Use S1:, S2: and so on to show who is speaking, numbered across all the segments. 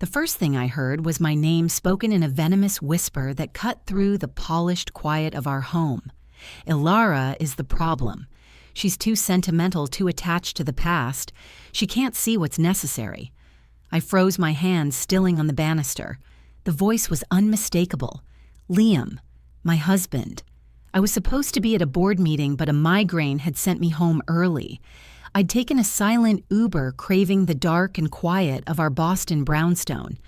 S1: The first thing I heard was my name spoken in a venomous whisper that cut through the polished quiet of our home. Ilara is the problem. She's too sentimental, too attached to the past. She can't see what's necessary. I froze my hands, stilling on the banister. The voice was unmistakable. Liam, my husband. I was supposed to be at a board meeting, but a migraine had sent me home early. I'd taken a silent Uber, craving the dark and quiet of our Boston brownstone.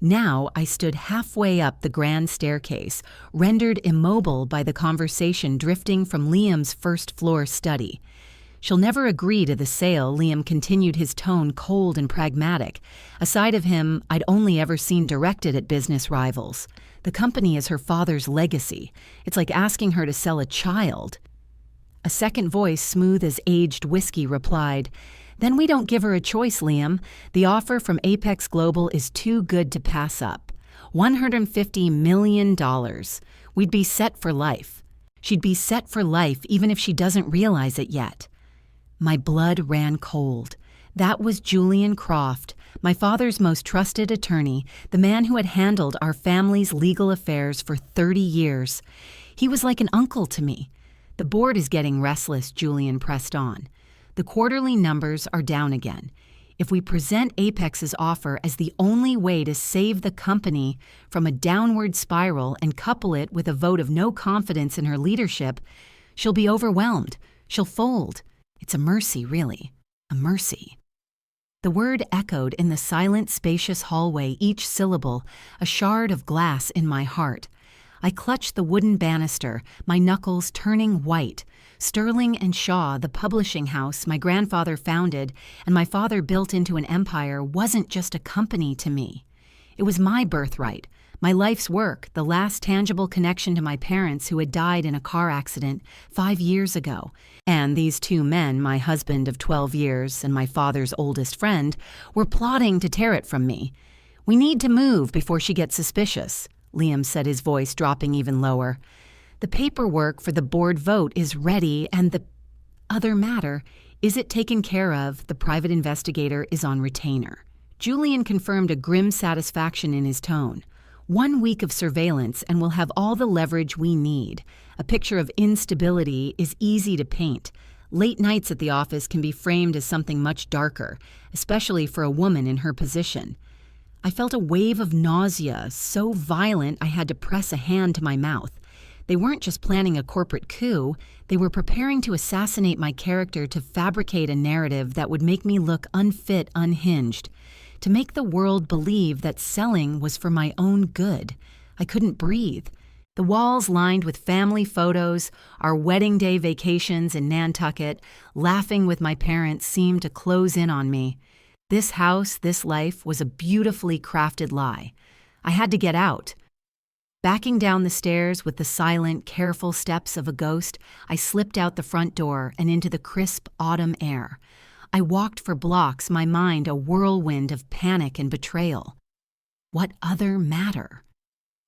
S1: Now I stood halfway up the grand staircase, rendered immobile by the conversation drifting from Liam's first-floor study. "She'll never agree to the sale," Liam continued, his tone cold and pragmatic, a side of him I'd only ever seen directed at business rivals. "The company is her father's legacy. It's like asking her to sell a child." A second voice, smooth as aged whiskey, replied, "Then we don't give her a choice, Liam. The offer from Apex Global is too good to pass up. $150 million. We'd be set for life. She'd be set for life even if she doesn't realize it yet." My blood ran cold. That was Julian Croft, my father's most trusted attorney, the man who had handled our family's legal affairs for 30 years. He was like an uncle to me. "The board is getting restless," Julian pressed on. "The quarterly numbers are down again. If we present Apex's offer as the only way to save the company from a downward spiral and couple it with a vote of no confidence in her leadership, she'll be overwhelmed. She'll fold. It's a mercy, really. A mercy." The word echoed in the silent, spacious hallway, each syllable a shard of glass in my heart. I clutched the wooden banister, my knuckles turning white. Sterling and Shaw, the publishing house my grandfather founded and my father built into an empire, wasn't just a company to me. It was my birthright, my life's work, the last tangible connection to my parents who had died in a car accident 5 years ago. And these two men, my husband of 12 years and my father's oldest friend, were plotting to tear it from me. "We need to move before she gets suspicious," Liam said, his voice dropping even lower. "The paperwork for the board vote is ready, and the other matter, is it taken care of? The private investigator is on retainer." Julian confirmed, a grim satisfaction in his tone. "1 week of surveillance and we'll have all the leverage we need. A picture of instability is easy to paint. Late nights at the office can be framed as something much darker, especially for a woman in her position." I felt a wave of nausea, so violent I had to press a hand to my mouth. They weren't just planning a corporate coup, they were preparing to assassinate my character, to fabricate a narrative that would make me look unfit, unhinged, to make the world believe that selling was for my own good. I couldn't breathe. The walls lined with family photos, our wedding day vacations in Nantucket, laughing with my parents, seemed to close in on me. This house, this life, was a beautifully crafted lie. I had to get out. Backing down the stairs with the silent, careful steps of a ghost, I slipped out the front door and into the crisp autumn air. I walked for blocks, my mind a whirlwind of panic and betrayal. What other matter?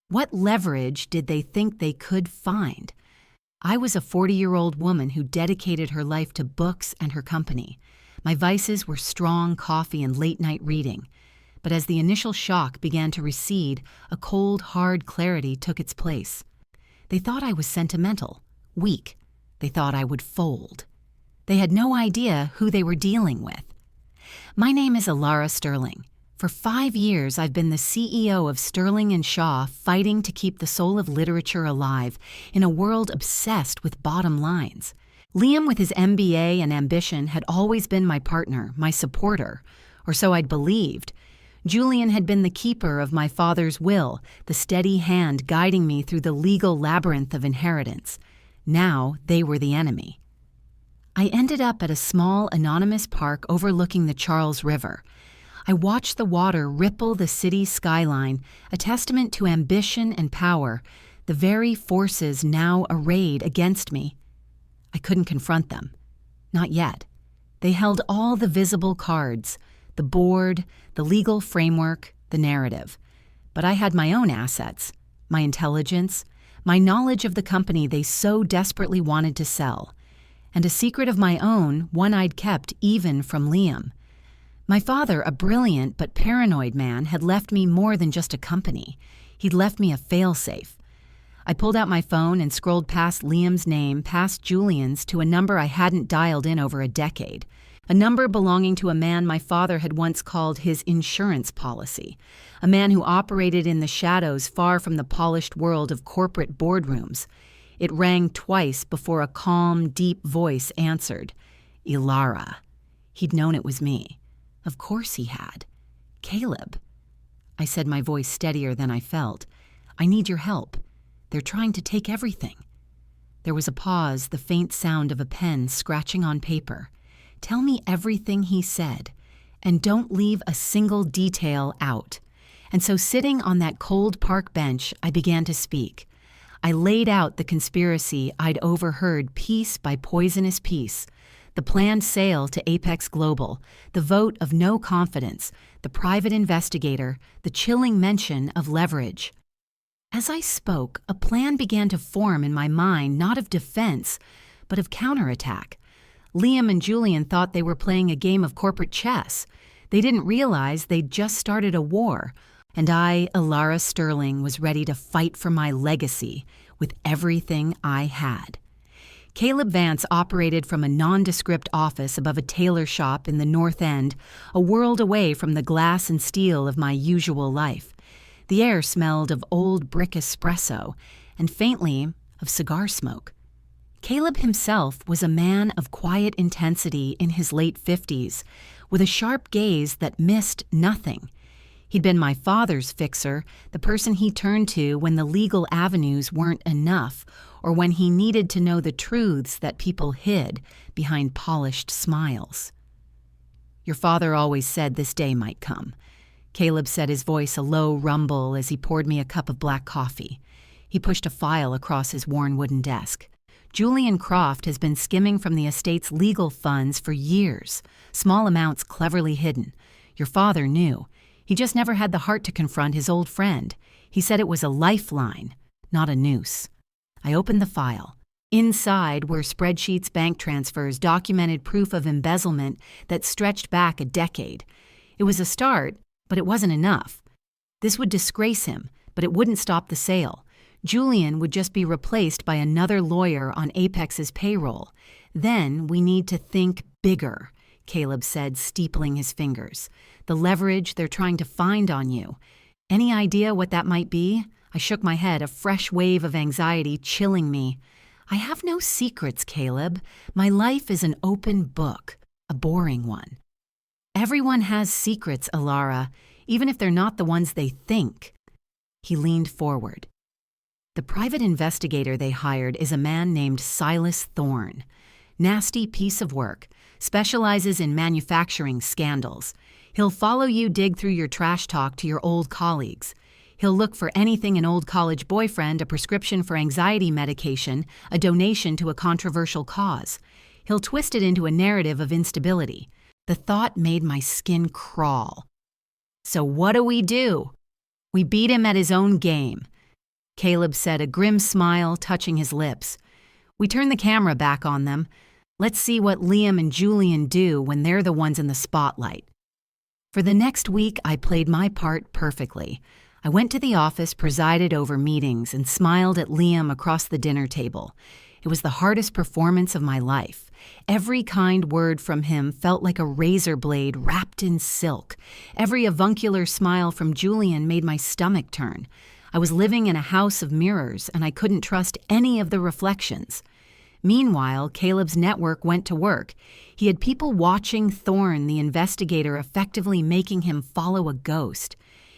S1: What leverage did they think they could find? I was a 40-year-old woman who dedicated her life to books and her company. My vices were strong coffee and late-night reading. But as the initial shock began to recede, a cold, hard clarity took its place. They thought I was sentimental, weak. They thought I would fold. They had no idea who they were dealing with. My name is Ilara Sterling. For 5 years, I've been the CEO of Sterling and Shaw, fighting to keep the soul of literature alive in a world obsessed with bottom lines. Liam, with his MBA and ambition, had always been my partner, my supporter, or so I'd believed. Julian had been the keeper of my father's will, the steady hand guiding me through the legal labyrinth of inheritance. Now they were the enemy. I ended up at a small, anonymous park overlooking the Charles River. I watched the water ripple the city's skyline, a testament to ambition and power, the very forces now arrayed against me. I couldn't confront them. Not yet. They held all the visible cards, the board, the legal framework, the narrative. But I had my own assets, my intelligence, my knowledge of the company they so desperately wanted to sell, and a secret of my own, one I'd kept even from Liam. My father, a brilliant but paranoid man, had left me more than just a company. He'd left me a failsafe. I pulled out my phone and scrolled past Liam's name, past Julian's, to a number I hadn't dialed in over a decade. A number belonging to a man my father had once called his insurance policy. A man who operated in the shadows far from the polished world of corporate boardrooms. It rang twice before a calm, deep voice answered. Ilara. He'd known it was me. Of course he had. Caleb. I said, my voice steadier than I felt. I need your help. They're trying to take everything. There was a pause, the faint sound of a pen scratching on paper. Tell me everything he said, and don't leave a single detail out. And so sitting on that cold park bench, I began to speak. I laid out the conspiracy I'd overheard piece by poisonous piece. The planned sale to Apex Global, the vote of no confidence, the private investigator, the chilling mention of leverage. As I spoke, a plan began to form in my mind, not of defense, but of counterattack. Liam and Julian thought they were playing a game of corporate chess. They didn't realize they'd just started a war, and I, Ilara Sterling, was ready to fight for my legacy with everything I had. Caleb Vance operated from a nondescript office above a tailor shop in the North End, a world away from the glass and steel of my usual life. The air smelled of old brick espresso and faintly of cigar smoke. Caleb himself was a man of quiet intensity in his late 50s, with a sharp gaze that missed nothing. He'd been my father's fixer, the person he turned to when the legal avenues weren't enough, or when he needed to know the truths that people hid behind polished smiles. Your father always said this day might come. Caleb said, his voice a low rumble as he poured me a cup of black coffee. He pushed a file across his worn wooden desk. Julian Croft has been skimming from the estate's legal funds for years, small amounts cleverly hidden. Your father knew. He just never had the heart to confront his old friend. He said it was a lifeline, not a noose. I opened the file. Inside were spreadsheets, bank transfers, documented proof of embezzlement that stretched back a decade. It was a start, but it wasn't enough. This would disgrace him, but it wouldn't stop the sale. Julian would just be replaced by another lawyer on Apex's payroll. Then we need to think bigger, Caleb said, steepling his fingers. The leverage they're trying to find on you. Any idea what that might be? I shook my head, a fresh wave of anxiety chilling me. I have no secrets, Caleb. My life is an open book, a boring one. Everyone has secrets, Ilara, even if they're not the ones they think. He leaned forward. The private investigator they hired is a man named Silas Thorne. Nasty piece of work. Specializes in manufacturing scandals. He'll follow you dig through your trash talk to your old colleagues. He'll look for anything an old college boyfriend, a prescription for anxiety medication, a donation to a controversial cause. He'll twist it into a narrative of instability. The thought made my skin crawl. So what do? We beat him at his own game, Caleb said, a grim smile touching his lips. We turned the camera back on them. Let's see what Liam and Julian do when they're the ones in the spotlight. For the next week, I played my part perfectly. I went to the office, presided over meetings, and smiled at Liam across the dinner table. It was the hardest performance of my life. Every kind word from him felt like a razor blade wrapped in silk. Every avuncular smile from Julian made my stomach turn. I was living in a house of mirrors, and I couldn't trust any of the reflections. Meanwhile, Caleb's network went to work. He had people watching Thorne, the investigator, effectively making him follow a ghost.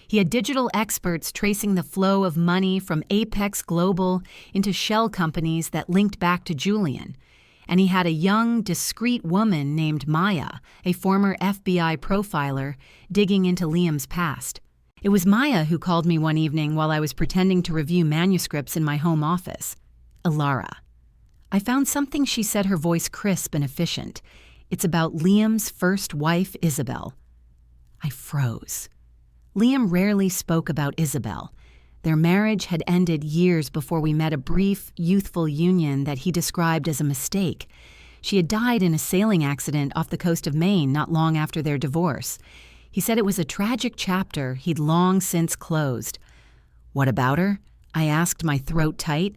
S1: He had digital experts tracing the flow of money from Apex Global into shell companies that linked back to Julian. And he had a young, discreet woman named Maya, a former FBI profiler, digging into Liam's past. It was Maya who called me one evening while I was pretending to review manuscripts in my home office. Ilara. I found something, she said, her voice crisp and efficient. It's about Liam's first wife, Isabel. I froze. Liam rarely spoke about Isabel. Their marriage had ended years before we met, a brief, youthful union that he described as a mistake. She had died in a sailing accident off the coast of Maine not long after their divorce. He said it was a tragic chapter he'd long since closed. What about her? I asked, my throat tight.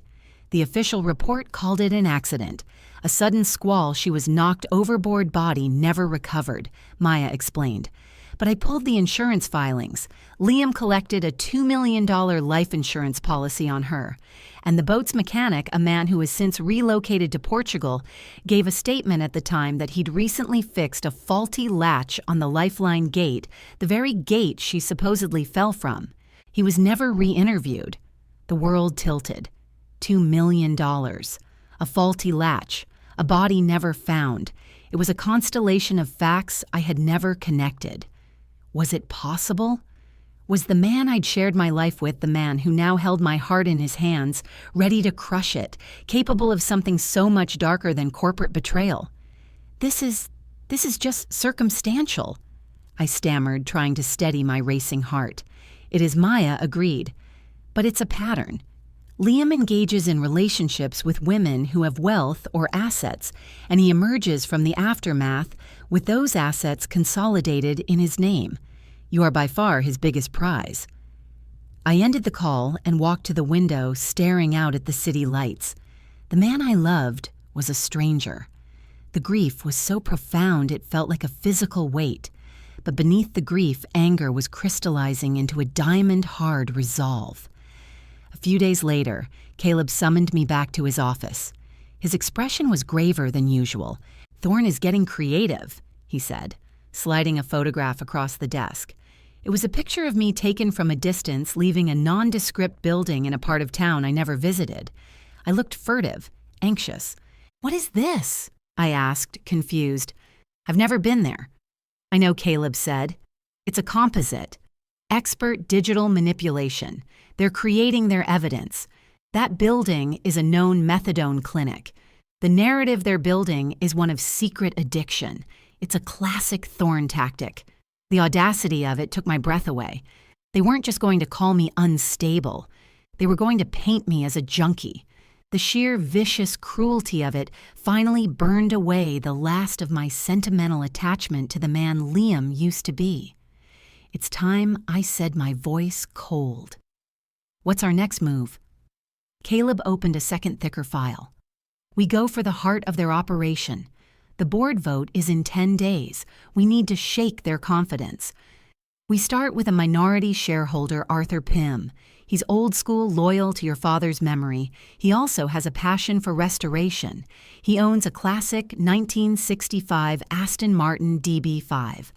S1: The official report called it an accident. A sudden squall, she was knocked overboard, body never recovered, Maya explained. But I pulled the insurance filings. Liam collected a $2 million life insurance policy on her. And the boat's mechanic, a man who has since relocated to Portugal, gave a statement at the time that he'd recently fixed a faulty latch on the Lifeline gate, the very gate she supposedly fell from. He was never re-interviewed. The world tilted. $2 million. A faulty latch. A body never found. It was a constellation of facts I had never connected. Was it possible? Was the man I'd shared my life with the man who now held my heart in his hands, ready to crush it, capable of something so much darker than corporate betrayal? This is just circumstantial, I stammered, trying to steady my racing heart. It is, Maya agreed. But it's a pattern. Liam engages in relationships with women who have wealth or assets, and he emerges from the aftermath with those assets consolidated in his name. You are by far his biggest prize. I ended the call and walked to the window, staring out at the city lights. The man I loved was a stranger. The grief was so profound it felt like a physical weight, but beneath the grief, anger was crystallizing into a diamond-hard resolve. A few days later, Caleb summoned me back to his office. His expression was graver than usual. "Thorne is getting creative," he said, sliding a photograph across the desk. It was a picture of me taken from a distance, leaving a nondescript building in a part of town I never visited. I looked furtive, anxious. "What is this?" I asked, confused. "I've never been there." "I know," Caleb said. "It's a composite. Expert digital manipulation. They're creating their evidence. That building is a known methadone clinic. The narrative they're building is one of secret addiction. It's a classic Thorne tactic." The audacity of it took my breath away. They weren't just going to call me unstable. They were going to paint me as a junkie. The sheer vicious cruelty of it finally burned away the last of my sentimental attachment to the man Liam used to be. "It's time I said, my voice cold." "What's our next move?" Caleb opened a second, thicker file. "We go for the heart of their operation. The board vote is in 10 days. We need to shake their confidence. We start with a minority shareholder, Arthur Pym. He's old school, loyal to your father's memory. He also has a passion for restoration. He owns a classic 1965 Aston Martin DB5.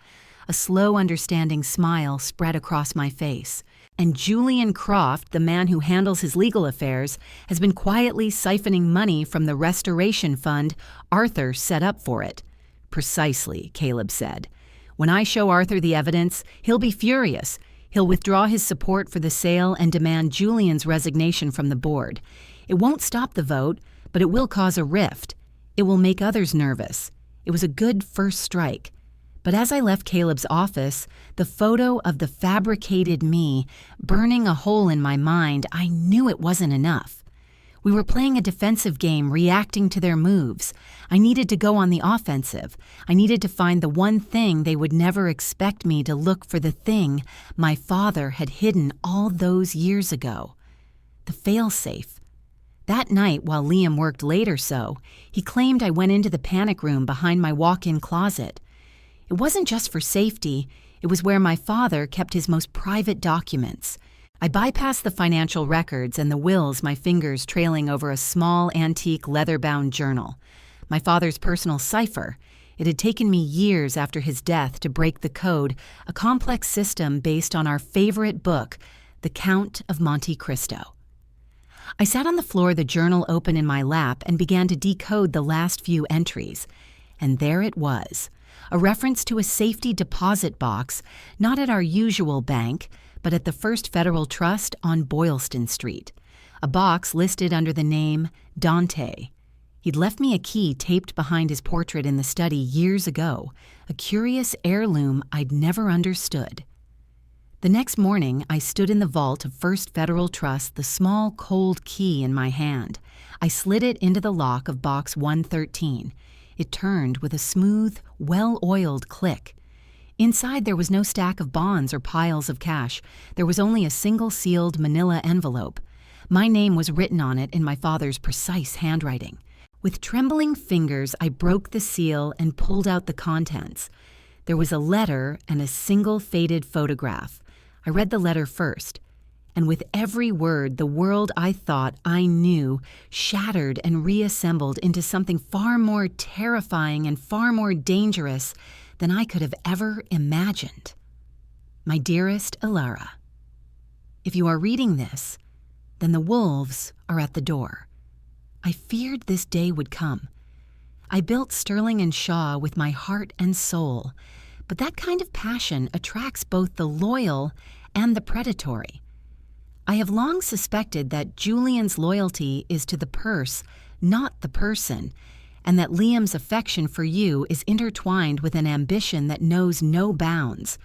S1: A slow, understanding smile spread across my face. And Julian Croft, the man who handles his legal affairs, has been quietly siphoning money from the restoration fund Arthur set up for it. "Precisely," Caleb said. "When I show Arthur the evidence, he'll be furious. He'll withdraw his support for the sale and demand Julian's resignation from the board. It won't stop the vote, but it will cause a rift. It will make others nervous. It was a good first strike." But as I left Caleb's office, the photo of the fabricated me burning a hole in my mind, I knew it wasn't enough. We were playing a defensive game, reacting to their moves. I needed to go on the offensive. I needed to find the one thing they would never expect me to look for, the thing my father had hidden all those years ago. The failsafe. That night, while Liam worked late or so, he claimed I went into the panic room behind my walk-in closet. It wasn't just for safety, it was where my father kept his most private documents. I bypassed the financial records and the wills, my fingers trailing over a small, antique, leather-bound journal. My father's personal cipher. It had taken me years after his death to break the code, a complex system based on our favorite book, The Count of Monte Cristo. I sat on the floor, the journal open in my lap, and began to decode the last few entries. And there it was. A reference to a safety deposit box, not at our usual bank, but at the First Federal Trust on Boylston Street. A box listed under the name Dante. He'd left me a key taped behind his portrait in the study years ago, a curious heirloom I'd never understood. The next morning, I stood in the vault of First Federal Trust, the small, cold key in my hand. I slid it into the lock of box 113. It turned with a smooth, well-oiled click. Inside there was no stack of bonds or piles of cash. There was only a single sealed manila envelope. My name was written on it in my father's precise handwriting. With trembling fingers, I broke the seal and pulled out the contents. There was a letter and a single faded photograph. I read the letter first, and with every word, the world I thought I knew shattered and reassembled into something far more terrifying and far more dangerous than I could have ever imagined. My dearest Ilara, if you are reading this, then the wolves are at the door. I feared this day would come. I built Sterling and Shaw with my heart and soul, but that kind of passion attracts both the loyal and the predatory. I have long suspected that Julian's loyalty is to the purse, not the person, and that Liam's affection for you is intertwined with an ambition that knows no bounds.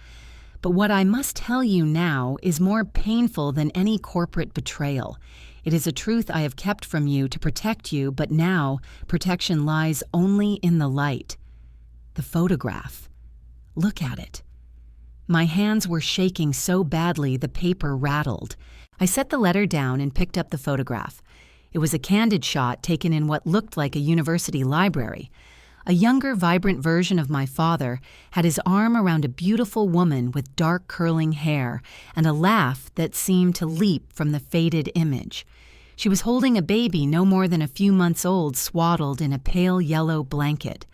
S1: But what I must tell you now is more painful than any corporate betrayal. It is a truth I have kept from you to protect you, but now protection lies only in the light. The photograph. Look at it. My hands were shaking so badly the paper rattled. I set the letter down and picked up the photograph. It was a candid shot taken in what looked like a university library. A younger, vibrant version of my father had his arm around a beautiful woman with dark curling hair and a laugh that seemed to leap from the faded image. She was holding a baby no more than a few months old, swaddled in a pale yellow blanket.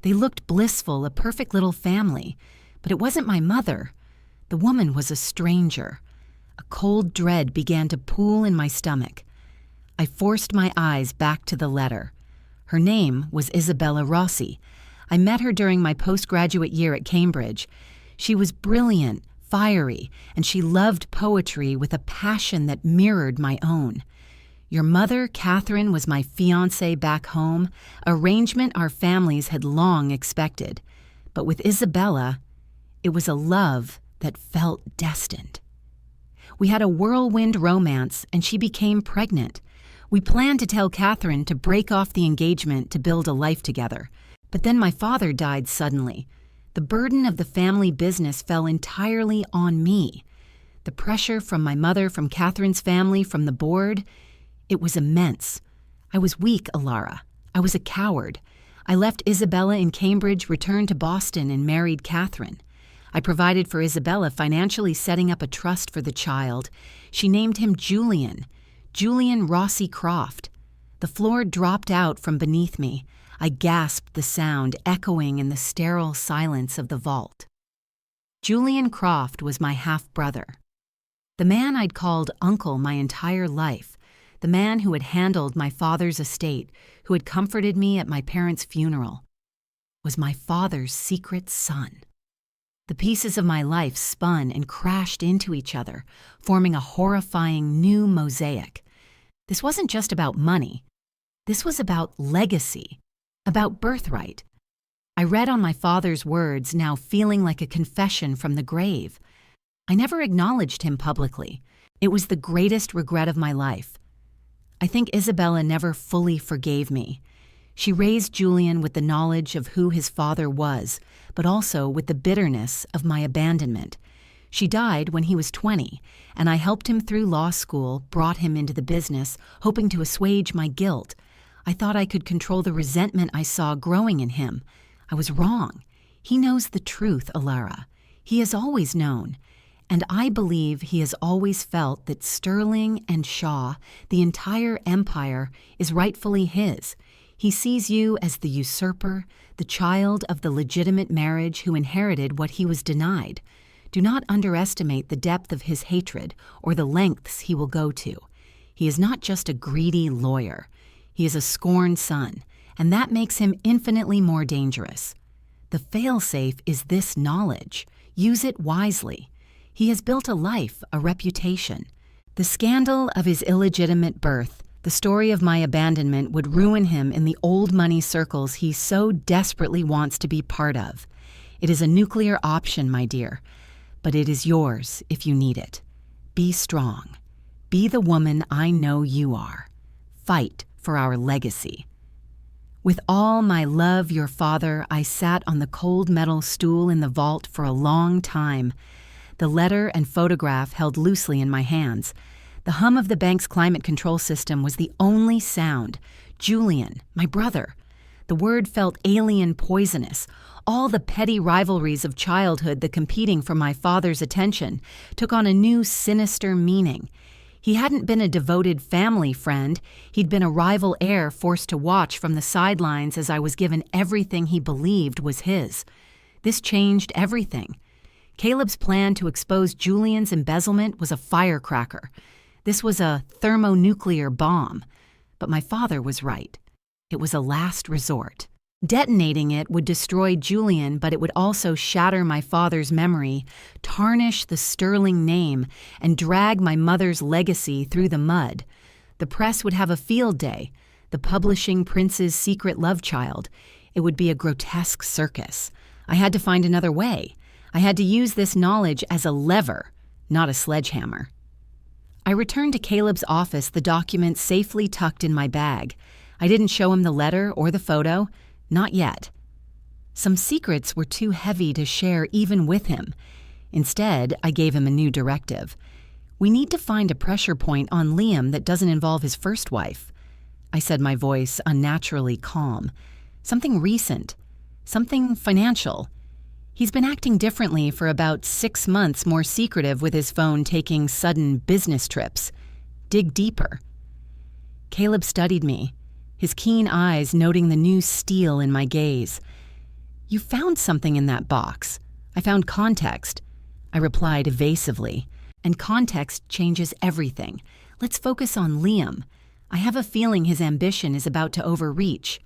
S1: They looked blissful, a perfect little family. But it wasn't my mother. The woman was a stranger. A cold dread began to pool in my stomach. I forced my eyes back to the letter. Her name was Isabella Rossi. I met her during my postgraduate year at Cambridge. She was brilliant, fiery, and she loved poetry with a passion that mirrored my own. Your mother, Catherine, was my fiancée back home, arrangement our families had long expected. But with Isabella, it was a love that felt destined. We had a whirlwind romance, and she became pregnant. We planned to tell Catherine to break off the engagement to build a life together. But then my father died suddenly. The burden of the family business fell entirely on me. The pressure from my mother, from Catherine's family, from the board, it was immense. I was weak, Ilara. I was a coward. I left Isabella in Cambridge, returned to Boston, and married Catherine. I provided for Isabella, financially setting up a trust for the child. She named him Julian Rossi Croft. The floor dropped out from beneath me. I gasped, the sound echoing in the sterile silence of the vault. Julian Croft was my half-brother. The man I'd called uncle my entire life. The man who had handled my father's estate, who had comforted me at my parents' funeral, was my father's secret son. The pieces of my life spun and crashed into each other, forming a horrifying new mosaic. This wasn't just about money. This was about legacy, about birthright. I read on my father's words, now feeling like a confession from the grave. I never acknowledged him publicly. It was the greatest regret of my life. I think Isabella never fully forgave me. She raised Julian with the knowledge of who his father was, but also with the bitterness of my abandonment. She died when he was 20, and I helped him through law school, brought him into the business, hoping to assuage my guilt. I thought I could control the resentment I saw growing in him. I was wrong. He knows the truth, Ilara. He has always known. And I believe he has always felt that Sterling and Shaw, the entire empire, is rightfully his. He sees you as the usurper, the child of the legitimate marriage who inherited what he was denied. Do not underestimate the depth of his hatred or the lengths he will go to. He is not just a greedy lawyer. He is a scorned son, and that makes him infinitely more dangerous. The failsafe is this knowledge. Use it wisely. He has built a life, a reputation. The scandal of his illegitimate birth, the story of my abandonment, would ruin him in the old money circles he so desperately wants to be part of. It is a nuclear option, my dear, but it is yours if you need it. Be strong. Be the woman I know you are. Fight for our legacy. With all my love, your father, I sat on the cold metal stool in the vault for a long time. The letter and photograph held loosely in my hands. The hum of the bank's climate control system was the only sound. Julian, my brother. The word felt alien poisonous. All the petty rivalries of childhood, the competing for my father's attention, took on a new sinister meaning. He hadn't been a devoted family friend. He'd been a rival heir forced to watch from the sidelines as I was given everything he believed was his. This changed everything. Caleb's plan to expose Julian's embezzlement was a firecracker. This was a thermonuclear bomb. But my father was right. It was a last resort. Detonating it would destroy Julian, but it would also shatter my father's memory, tarnish the sterling name, and drag my mother's legacy through the mud. The press would have a field day, the publishing prince's secret love child. It would be a grotesque circus. I had to find another way. I had to use this knowledge as a lever, not a sledgehammer. I returned to Caleb's office, the document safely tucked in my bag. I didn't show him the letter or the photo. Not yet. Some secrets were too heavy to share even with him. Instead, I gave him a new directive. We need to find a pressure point on Liam that doesn't involve his first wife. I said, my voice unnaturally calm. Something recent. Something financial. He's been acting differently for about 6 months, more secretive with his phone taking sudden business trips. Dig deeper. Caleb studied me, his keen eyes noting the new steel in my gaze. You found something in that box. I found context. I replied evasively. And context changes everything. Let's focus on Liam. I have a feeling his ambition is about to overreach.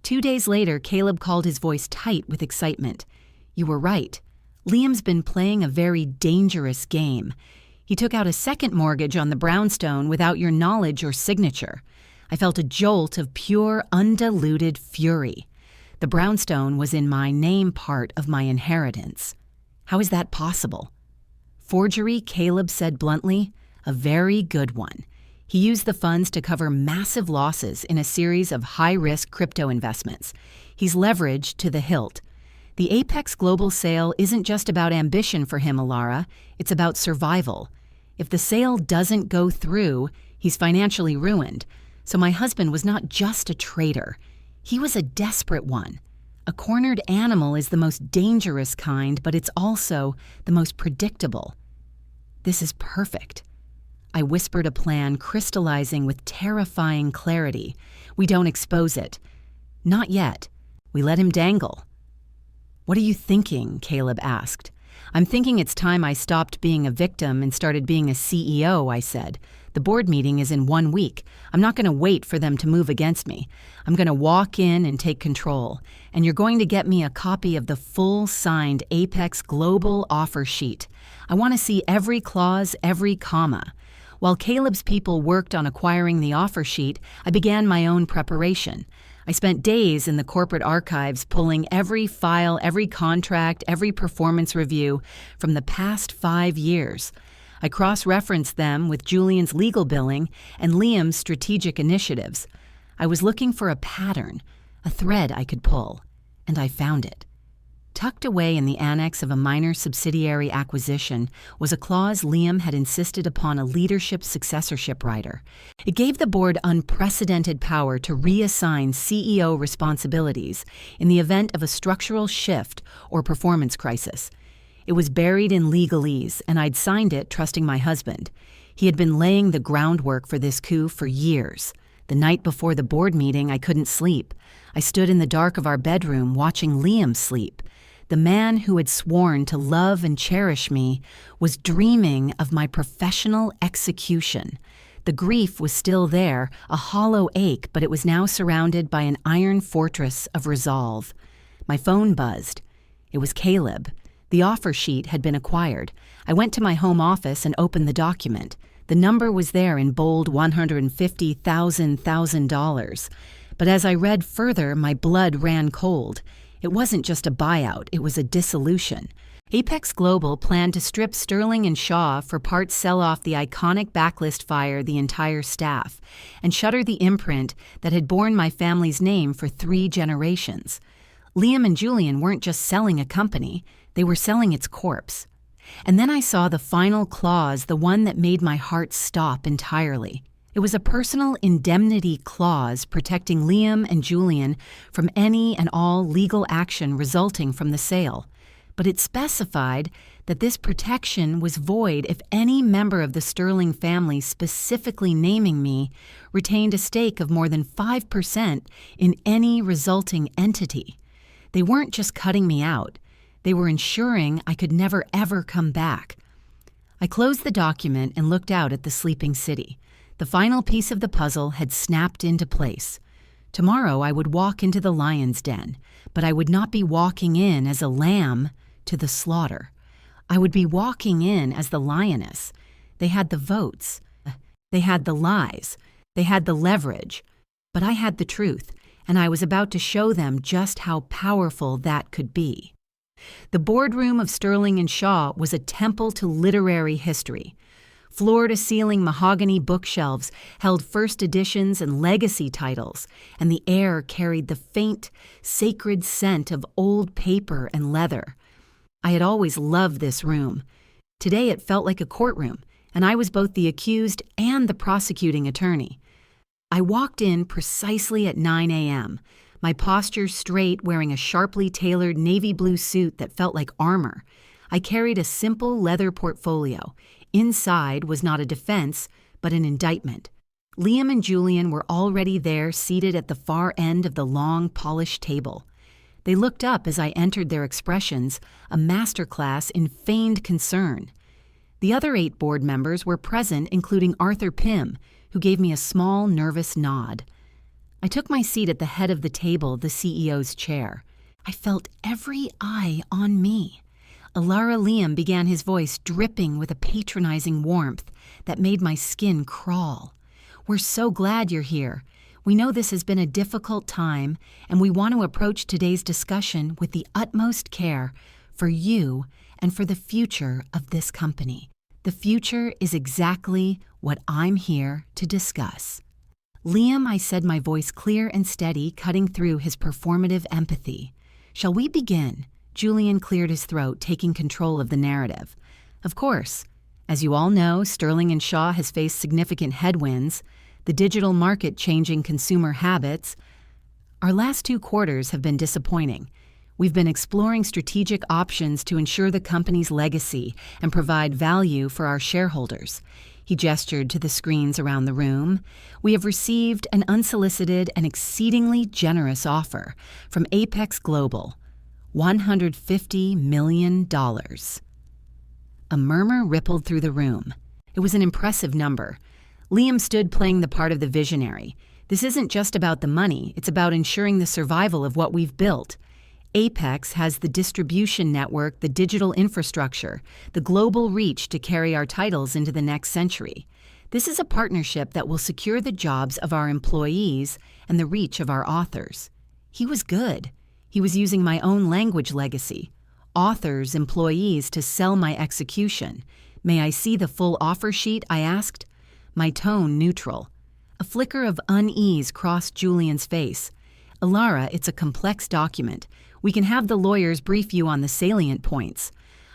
S1: 2 days later, Caleb called, his voice tight with excitement. You were right. Liam's been playing a very dangerous game. He took out a second mortgage on the brownstone without your knowledge or signature. I felt a jolt of pure, undiluted fury. The brownstone was in my name, part of my inheritance. How is that possible? Forgery, Caleb said bluntly. A very good one. He used the funds to cover massive losses in a series of high-risk crypto investments. He's leveraged to the hilt. The Apex Global sale isn't just about ambition for him, Alara. It's about survival. If the sale doesn't go through, he's financially ruined. So my husband was not just a traitor. He was a desperate one. A cornered animal is the most dangerous kind, but it's also the most predictable. This is perfect. I whispered a plan, crystallizing with terrifying clarity. We don't expose it. Not yet. We let him dangle. What are you thinking? Caleb asked. I'm thinking it's time I stopped being a victim and started being a CEO, I said. The board meeting is in 1 week. I'm not going to wait for them to move against me. I'm going to walk in and take control. And you're going to get me a copy of the full signed Apex Global offer sheet. I want to see every clause, every comma. While Caleb's people worked on acquiring the offer sheet, I began my own preparation. I spent days in the corporate archives pulling every file, every contract, every performance review from the past 5 years. I cross-referenced them with Julian's legal billing and Liam's strategic initiatives. I was looking for a pattern, a thread I could pull, and I found it. Tucked away in the annex of a minor subsidiary acquisition was a clause Liam had insisted upon, a leadership successorship rider. It gave the board unprecedented power to reassign CEO responsibilities in the event of a structural shift or performance crisis. It was buried in legalese, and I'd signed it trusting my husband. He had been laying the groundwork for this coup for years. The night before the board meeting, I couldn't sleep. I stood in the dark of our bedroom watching Liam sleep. The man who had sworn to love and cherish me was dreaming of my professional execution. The grief was still there, a hollow ache, but it was now surrounded by an iron fortress of resolve. My phone buzzed. It was Caleb. The offer sheet had been acquired. I went to my home office and opened the document. The number was there in bold $150,000. But as I read further, my blood ran cold. It wasn't just a buyout, it was a dissolution. Apex Global planned to strip Sterling and Shaw for part sell off the iconic backlist fire the entire staff, and shutter the imprint that had borne my family's name for 3 generations. Liam and Julian weren't just selling a company, they were selling its corpse. And then I saw the final clause, the one that made my heart stop entirely. It was a personal indemnity clause protecting Liam and Julian from any and all legal action resulting from the sale. But it specified that this protection was void if any member of the Sterling family, specifically naming me, retained a stake of more than 5% in any resulting entity. They weren't just cutting me out. They were ensuring I could never ever come back. I closed the document and looked out at the sleeping city. The final piece of the puzzle had snapped into place. Tomorrow I would walk into the lion's den, but I would not be walking in as a lamb to the slaughter. I would be walking in as the lioness. They had the votes. They had the lies. They had the leverage. But I had the truth, and I was about to show them just how powerful that could be. The boardroom of Sterling and Shaw was a temple to literary history. Floor-to-ceiling mahogany bookshelves held first editions and legacy titles, and the air carried the faint, sacred scent of old paper and leather. I had always loved this room. Today it felt like a courtroom, and I was both the accused and the prosecuting attorney. I walked in precisely at 9 a.m., my posture straight, wearing a sharply tailored navy blue suit that felt like armor. I carried a simple leather portfolio. Inside was not a defense, but an indictment. Liam and Julian were already there, seated at the far end of the long, polished table. They looked up as I entered, their expressions a masterclass in feigned concern. The other 8 board members were present, including Arthur Pym, who gave me a small, nervous nod. I took my seat at the head of the table, the CEO's chair. I felt every eye on me. Ilara Liam began, his voice dripping with a patronizing warmth that made my skin crawl. "We're so glad you're here. We know this has been a difficult time, and we want to approach today's discussion with the utmost care for you and for the future of this company. The future is exactly what I'm here to discuss." "Liam," I said, my voice clear and steady, cutting through his performative empathy. "Shall we begin?" Julian cleared his throat, taking control of the narrative. "Of course. As you all know, Sterling and Shaw has faced significant headwinds, the digital market changing consumer habits. Our last 2 quarters have been disappointing. We've been exploring strategic options to ensure the company's legacy and provide value for our shareholders." He gestured to the screens around the room. "We have received an unsolicited and exceedingly generous offer from Apex Global. $150 million. A murmur rippled through the room. It was an impressive number. Liam stood playing the part of the visionary. "This isn't just about the money, it's about ensuring the survival of what we've built. Apex has the distribution network, the digital infrastructure, the global reach to carry our titles into the next century. This is a partnership that will secure the jobs of our employees and the reach of our authors." He was good. He was using my own language legacy. Authors, employees, to sell my execution. "May I see the full offer sheet?" I asked. My tone neutral. A flicker of unease crossed Julian's face. "Ilara, it's a complex document. We can have the lawyers brief you on the salient points."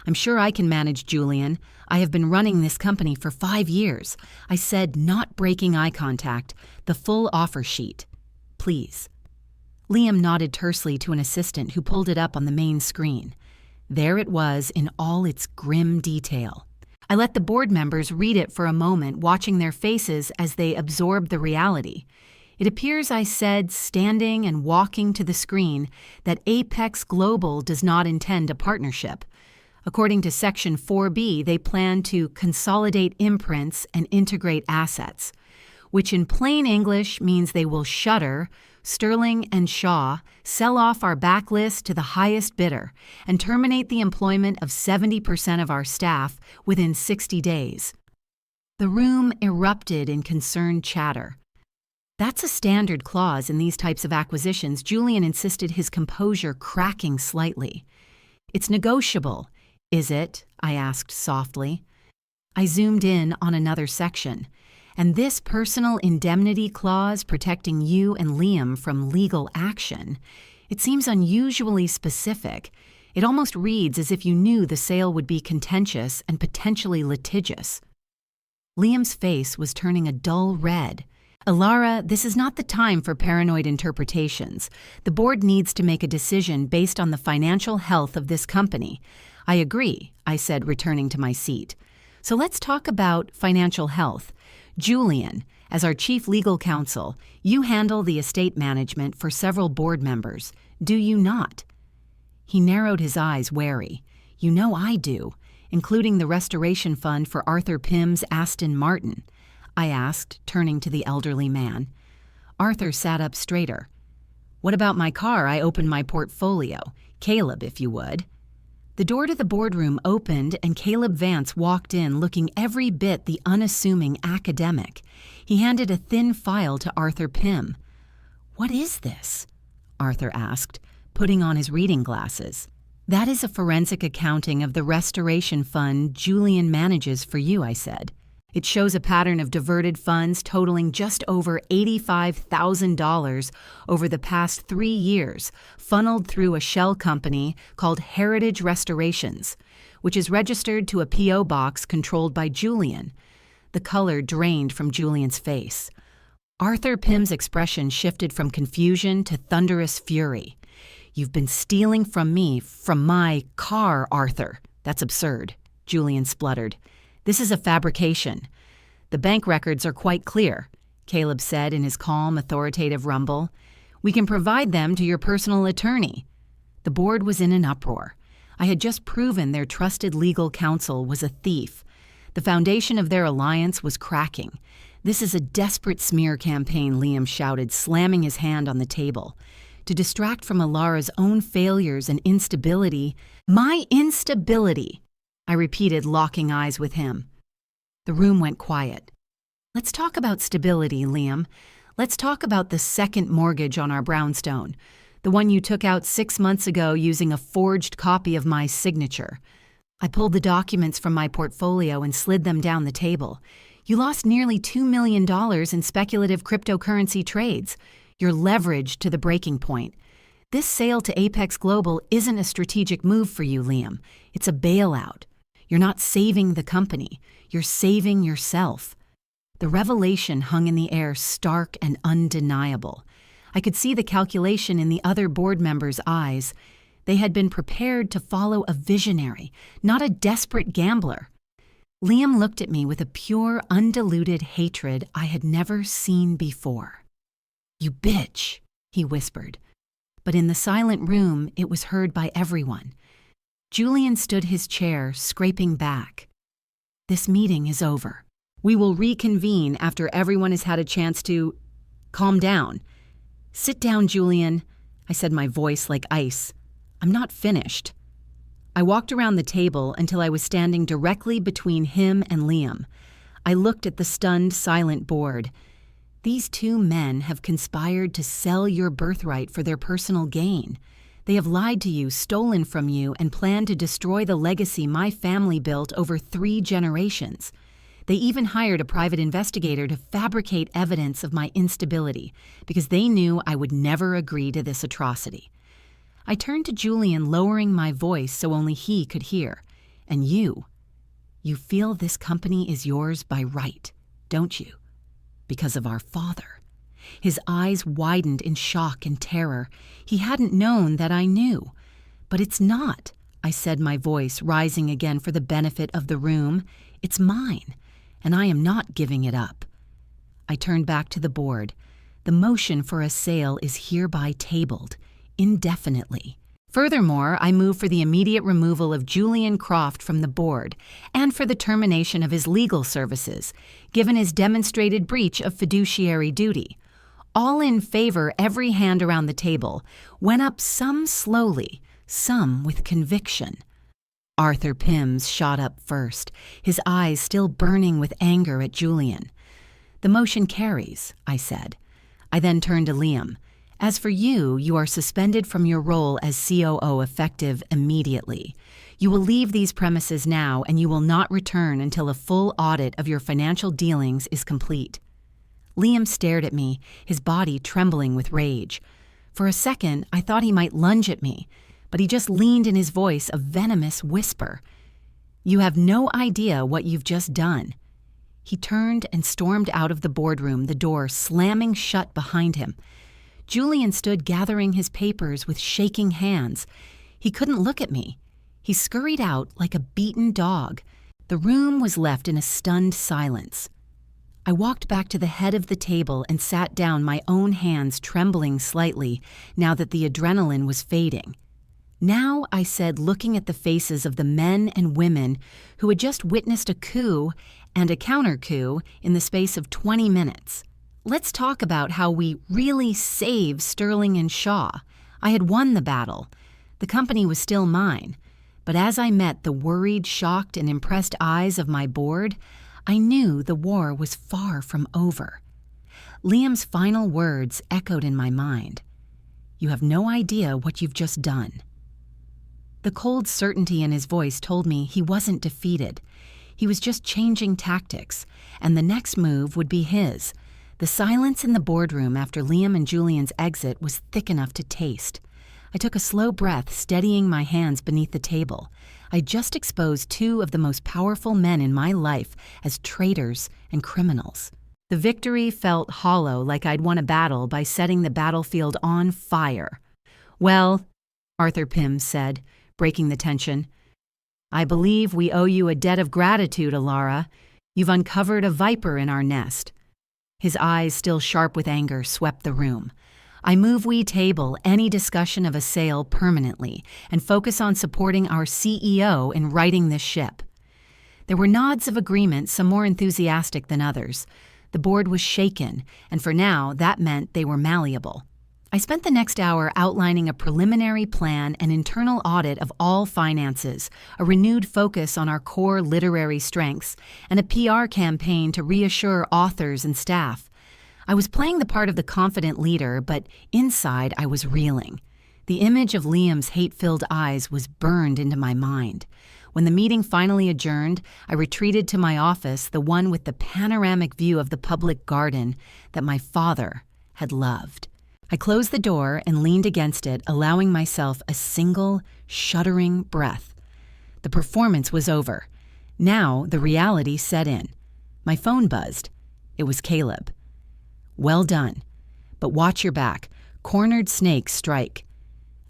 S1: "I'm sure I can manage, Julian. I have been running this company for 5 years." I said, not breaking eye contact. "The full offer sheet, please." Liam nodded tersely to an assistant who pulled it up on the main screen. There it was in all its grim detail. I let the board members read it for a moment, watching their faces as they absorbed the reality. "It appears," I said, standing and walking to the screen, "that Apex Global does not intend a partnership. According to Section 4B, they plan to consolidate imprints and integrate assets, which in plain English means they will shutter Sterling and Shaw, sell off our backlist to the highest bidder, and terminate the employment of 70% of our staff within 60 days. The room erupted in concerned chatter. "That's a standard clause in these types of acquisitions," Julian insisted, his composure cracking slightly. "It's negotiable. Is it? I asked softly. I zoomed in on another section, and this personal indemnity clause protecting you and Liam from legal action, it seems unusually specific. It almost reads as if you knew the sale would be contentious and potentially litigious. Liam's face was turning a dull red. Ilara, this is not the time for paranoid interpretations. The board needs to make a decision based on the financial health of this company. I agree, I said, returning to my seat. So let's talk about financial health. Julian, as our chief legal counsel, you handle the estate management for several board members. Do you not? He narrowed his eyes, wary. You know I do, including the restoration fund for Arthur Pym's Aston Martin. I asked, turning to the elderly man. Arthur sat up straighter. What about my car? I opened my portfolio. Caleb, if you would. The door to the boardroom opened and Caleb Vance walked in looking every bit the unassuming academic. He handed a thin file to Arthur Pym. What is this? Arthur asked, putting on his reading glasses. That is a forensic accounting of the restoration fund Julian manages for you, I said. It shows a pattern of diverted funds totaling just over $85,000 over the past 3 years, funneled through a shell company called Heritage Restorations, which is registered to a P.O. box controlled by Julian. The color drained from Julian's face. Arthur Pym's expression shifted from confusion to thunderous fury. You've been stealing from me, from my car, Arthur. That's absurd, Julian spluttered. This is a fabrication. The bank records are quite clear, Caleb said in his calm, authoritative rumble. We can provide them to your personal attorney. The board was in an uproar. I had just proven their trusted legal counsel was a thief. The foundation of their alliance was cracking. This is a desperate smear campaign, Liam shouted, slamming his hand on the table. To distract from Ilara's own failures and instability. My instability, I repeated, locking eyes with him. The room went quiet. Let's talk about stability, Liam. Let's talk about the second mortgage on our brownstone, the one you took out 6 months ago using a forged copy of my signature. I pulled the documents from my portfolio and slid them down the table. You lost nearly $2 million in speculative cryptocurrency trades. You're leveraged to the breaking point. This sale to Apex Global isn't a strategic move for you, Liam. It's a bailout. You're not saving the company. You're saving yourself. The revelation hung in the air, stark and undeniable. I could see the calculation in the other board members' eyes. They had been prepared to follow a visionary, not a desperate gambler. Liam looked at me with a pure, undiluted hatred I had never seen before. You bitch, he whispered. But in the silent room, it was heard by everyone. Julian stood his chair, scraping back. This meeting is over. We will reconvene after everyone has had a chance to calm down. Sit down, Julian, I said, my voice like ice. I'm not finished. I walked around the table until I was standing directly between him and Liam. I looked at the stunned, silent board. These two men have conspired to sell your birthright for their personal gain. They have lied to you, stolen from you, and planned to destroy the legacy my family built over 3 generations. They even hired a private investigator to fabricate evidence of my instability because they knew I would never agree to this atrocity. I turned to Julian, lowering my voice so only he could hear. And you feel this company is yours by right, don't you? Because of our father. His eyes widened in shock and terror. He hadn't known that I knew. But it's not, I said, my voice rising again for the benefit of the room. It's mine, and I am not giving it up. I turned back to the board. The motion for a sale is hereby tabled, indefinitely. Furthermore, I move for the immediate removal of Julian Croft from the board and for the termination of his legal services, given his demonstrated breach of fiduciary duty. All in favor, every hand around the table, went up, some slowly, some with conviction. Arthur Pym's shot up first, his eyes still burning with anger at Julian. The motion carries, I said. I then turned to Liam. As for you, you are suspended from your role as COO effective immediately. You will leave these premises now and you will not return until a full audit of your financial dealings is complete." Liam stared at me, his body trembling with rage. For a second, I thought he might lunge at me, but he just leaned in his voice a venomous whisper. "You have no idea what you've just done." He turned and stormed out of the boardroom, the door slamming shut behind him. Julian stood gathering his papers with shaking hands. He couldn't look at me. He scurried out like a beaten dog. The room was left in a stunned silence. I walked back to the head of the table and sat down, my own hands trembling slightly now that the adrenaline was fading. "Now," I said, looking at the faces of the men and women who had just witnessed a coup and a counter-coup in the space of 20 minutes. "Let's talk about how we really saved Sterling and Shaw. I had won the battle. The company was still mine. But as I met the worried, shocked, and impressed eyes of my board, I knew the war was far from over." Liam's final words echoed in my mind. "You have no idea what you've just done." The cold certainty in his voice told me he wasn't defeated. He was just changing tactics, and the next move would be his. The silence in the boardroom after Liam and Julian's exit was thick enough to taste. I took a slow breath, steadying my hands beneath the table. I just exposed two of the most powerful men in my life as traitors and criminals. The victory felt hollow, like I'd won a battle by setting the battlefield on fire. "Well," Arthur Pym said, breaking the tension, "I believe we owe you a debt of gratitude, Alara. You've uncovered a viper in our nest." His eyes, still sharp with anger, swept the room. "I move we table any discussion of a sale permanently and focus on supporting our CEO in righting this ship." There were nods of agreement, some more enthusiastic than others. The board was shaken, and for now, that meant they were malleable. I spent the next hour outlining a preliminary plan, an internal audit of all finances, a renewed focus on our core literary strengths, and a PR campaign to reassure authors and staff. I was playing the part of the confident leader, but inside I was reeling. The image of Liam's hate-filled eyes was burned into my mind. When the meeting finally adjourned, I retreated to my office, the one with the panoramic view of the public garden that my father had loved. I closed the door and leaned against it, allowing myself a single, shuddering breath. The performance was over. Now the reality set in. My phone buzzed. It was Caleb. "Well done. But watch your back. Cornered snakes strike."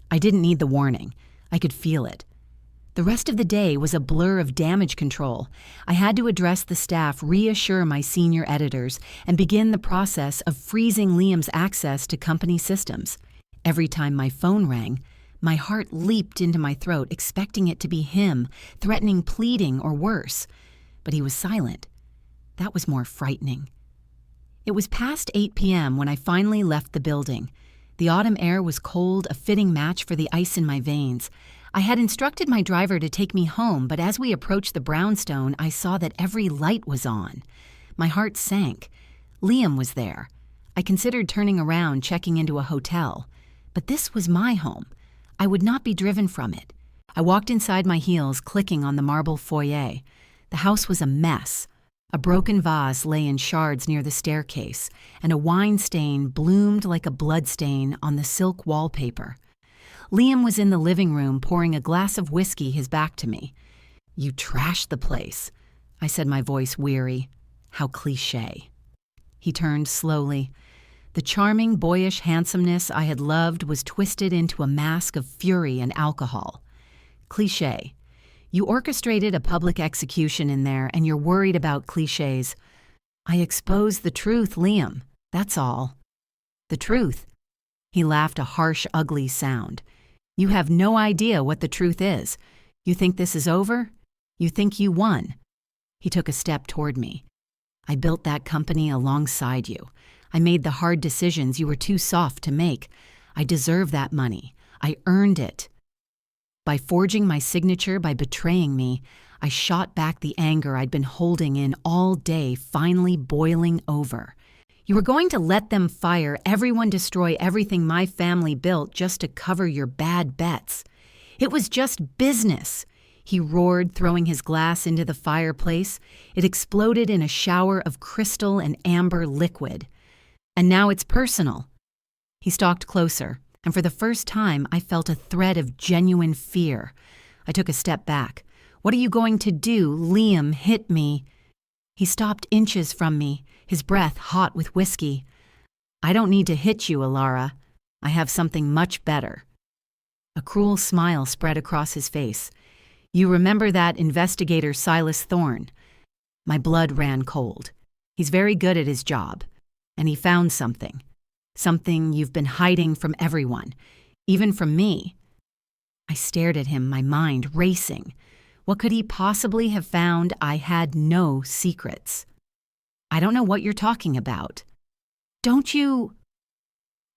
S1: I didn't need the warning. I could feel it. The rest of the day was a blur of damage control. I had to address the staff, reassure my senior editors, and begin the process of freezing Liam's access to company systems. Every time my phone rang, my heart leaped into my throat, expecting it to be him, threatening pleading or worse. But he was silent. That was more frightening. It was past 8 p.m. when I finally left the building. The autumn air was cold, a fitting match for the ice in my veins. I had instructed my driver to take me home, but as we approached the brownstone, I saw that every light was on. My heart sank. Liam was there. I considered turning around, checking into a hotel. But this was my home. I would not be driven from it. I walked inside, my heels clicking on the marble foyer. The house was a mess. A broken vase lay in shards near the staircase, and a wine stain bloomed like a bloodstain on the silk wallpaper. Liam was in the living room pouring a glass of whiskey, his back to me. "You trashed the place," I said, my voice weary. How cliché. He turned slowly. The charming, boyish handsomeness I had loved was twisted into a mask of fury and alcohol. "Cliché. You orchestrated a public execution in there, and you're worried about clichés. I exposed the truth, Liam. That's all." "The truth?" He laughed, a harsh, ugly sound. "You have no idea what the truth is. You think this is over? You think you won." He took a step toward me. "I built that company alongside you. I made the hard decisions you were too soft to make. I deserve that money. I earned it. By forging my signature, by betraying me, I shot back the anger I'd been holding in all day, finally boiling over. You were going to let them fire everyone, destroy everything my family built just to cover your bad bets. It was just business. He roared, throwing his glass into the fireplace. It exploded in a shower of crystal and amber liquid. And now it's personal. He stalked closer, and for the first time I felt a thread of genuine fear. I took a step back. "What are you going to do? Liam hit me." He stopped inches from me, his breath hot with whiskey. "I don't need to hit you, Alara. I have something much better." A cruel smile spread across his face. "You remember that investigator Silas Thorne?" My blood ran cold. He's very good at his job. And he found something. Something you've been hiding from everyone, even from me. I stared at him, my mind racing. What could he possibly have found? I had no secrets. "I don't know what you're talking about." "Don't you—"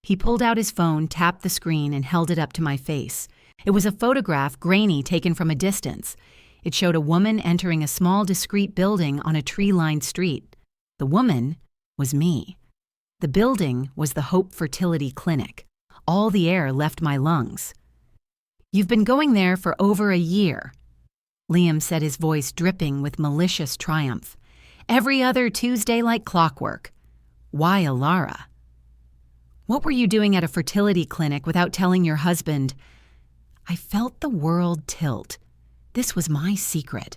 S1: He pulled out his phone, tapped the screen, and held it up to my face. It was a photograph, grainy, taken from a distance. It showed a woman entering a small, discreet building on a tree-lined street. The woman was me. The building was the Hope Fertility Clinic. All the air left my lungs. "You've been going there for over a year," Liam said, his voice dripping with malicious triumph. "Every other Tuesday like clockwork. Why Alara? What were you doing at a fertility clinic without telling your husband?" I felt the world tilt. This was my secret.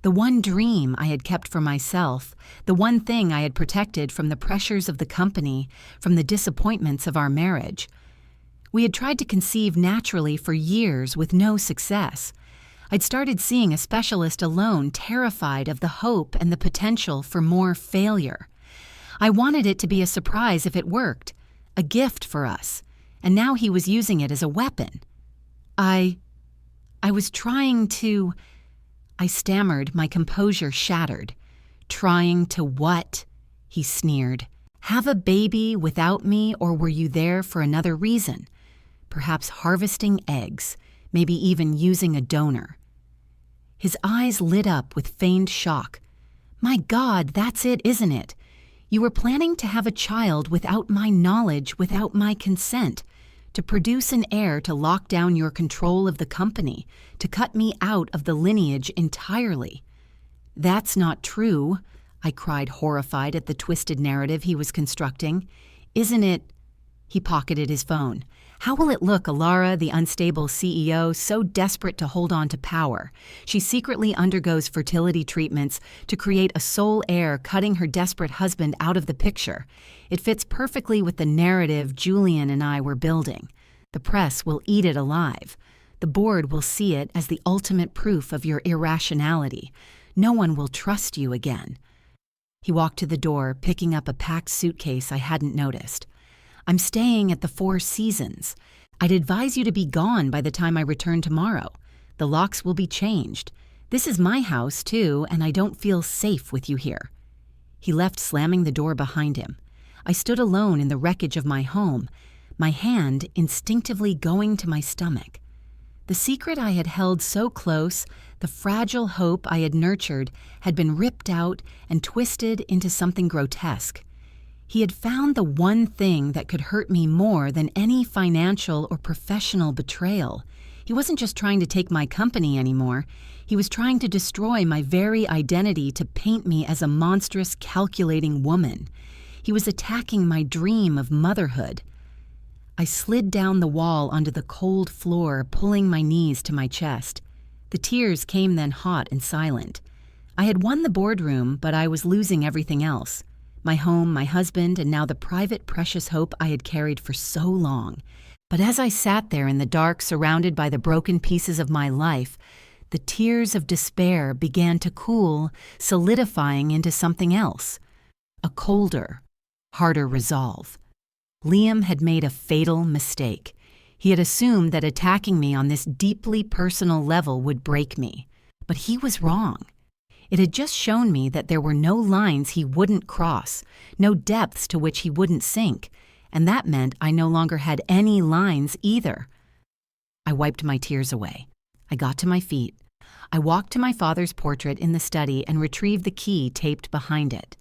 S1: The one dream I had kept for myself, the one thing I had protected from the pressures of the company, from the disappointments of our marriage. We had tried to conceive naturally for years with no success. I'd started seeing a specialist alone, terrified of the hope and the potential for more failure. I wanted it to be a surprise if it worked, a gift for us, and now he was using it as a weapon. I was trying to... I stammered, my composure shattered. "Trying to what?" he sneered. "Have a baby without me, or were you there for another reason? Perhaps harvesting eggs, maybe even using a donor." His eyes lit up with feigned shock. "My God, that's it, isn't it? You were planning to have a child without my knowledge, without my consent. To produce an heir to lock down your control of the company, to cut me out of the lineage entirely." "That's not true," I cried, horrified at the twisted narrative he was constructing. "Isn't it—" He pocketed his phone. "How will it look, Alara, the unstable CEO, so desperate to hold on to power? She secretly undergoes fertility treatments to create a sole heir, cutting her desperate husband out of the picture. It fits perfectly with the narrative Julian and I were building. The press will eat it alive. The board will see it as the ultimate proof of your irrationality. No one will trust you again." He walked to the door, picking up a packed suitcase I hadn't noticed. "I'm staying at the Four Seasons. I'd advise you to be gone by the time I return tomorrow. The locks will be changed. This is my house, too, and I don't feel safe with you here." He left, slamming the door behind him. I stood alone in the wreckage of my home, my hand instinctively going to my stomach. The secret I had held so close, the fragile hope I had nurtured, had been ripped out and twisted into something grotesque. He had found the one thing that could hurt me more than any financial or professional betrayal. He wasn't just trying to take my company anymore. He was trying to destroy my very identity, to paint me as a monstrous, calculating woman. He was attacking my dream of motherhood. I slid down the wall onto the cold floor, pulling my knees to my chest. The tears came then, hot and silent. I had won the boardroom, but I was losing everything else. My home, my husband, and now the private, precious hope I had carried for so long. But as I sat there in the dark, surrounded by the broken pieces of my life, the tears of despair began to cool, solidifying into something else. A colder, harder resolve. Liam had made a fatal mistake. He had assumed that attacking me on this deeply personal level would break me. But he was wrong. It had just shown me that there were no lines he wouldn't cross, no depths to which he wouldn't sink, and that meant I no longer had any lines either. I wiped my tears away. I got to my feet. I walked to my father's portrait in the study and retrieved the key taped behind it.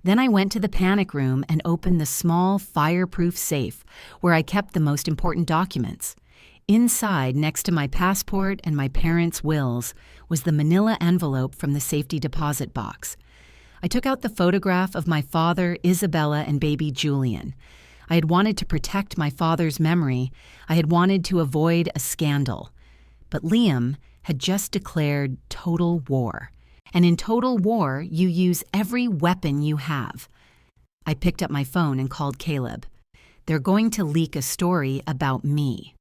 S1: Then I went to the panic room and opened the small, fireproof safe where I kept the most important documents. Inside, next to my passport and my parents' wills, was the manila envelope from the safety deposit box. I took out the photograph of my father, Isabella, and baby Julian. I had wanted to protect my father's memory. I had wanted to avoid a scandal. But Liam had just declared total war. And in total war, you use every weapon you have. I picked up my phone and called Caleb. They're going to leak a story about me.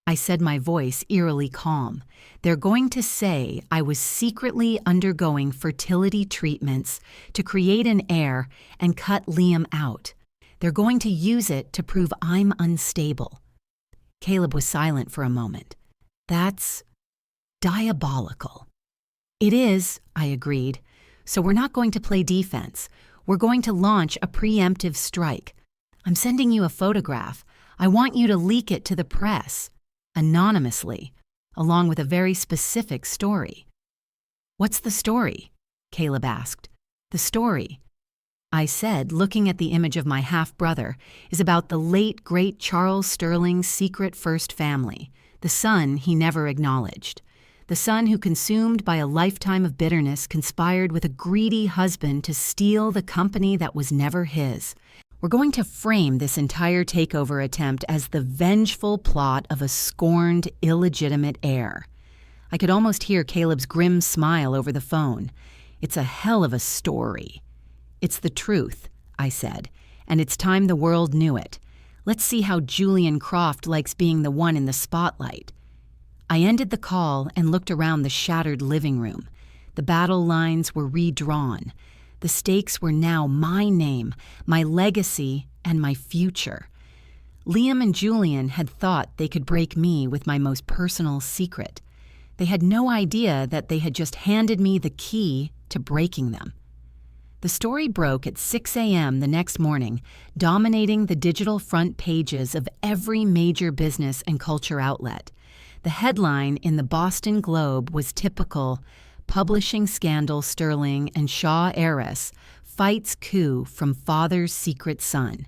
S1: I said, my voice eerily calm. They're going to say I was secretly undergoing fertility treatments to create an heir and cut Liam out. They're going to use it to prove I'm unstable. Caleb was silent for a moment. That's diabolical. It is, I agreed. So we're not going to play defense. We're going to launch a preemptive strike. I'm sending you a photograph. I want you to leak it to the press. Anonymously, along with a very specific story. What's the story? Caleb asked. The story, I said, looking at the image of my half-brother, is about the late, great Charles Sterling's secret first family, the son he never acknowledged. The son who, consumed by a lifetime of bitterness, conspired with a greedy husband to steal the company that was never his. We're going to frame this entire takeover attempt as the vengeful plot of a scorned, illegitimate heir. I could almost hear Caleb's grim smile over the phone. It's a hell of a story. It's the truth, I said, and it's time the world knew it. Let's see how Julian Croft likes being the one in the spotlight. I ended the call and looked around the shattered living room. The battle lines were redrawn. The stakes were now my name, my legacy, and my future. Liam and Julian had thought they could break me with my most personal secret. They had no idea that they had just handed me the key to breaking them. The story broke at 6 a.m. the next morning, dominating the digital front pages of every major business and culture outlet. The headline in the Boston Globe was typical: Publishing Scandal Sterling and Shaw Heiress Fights Coup from Father's Secret Son.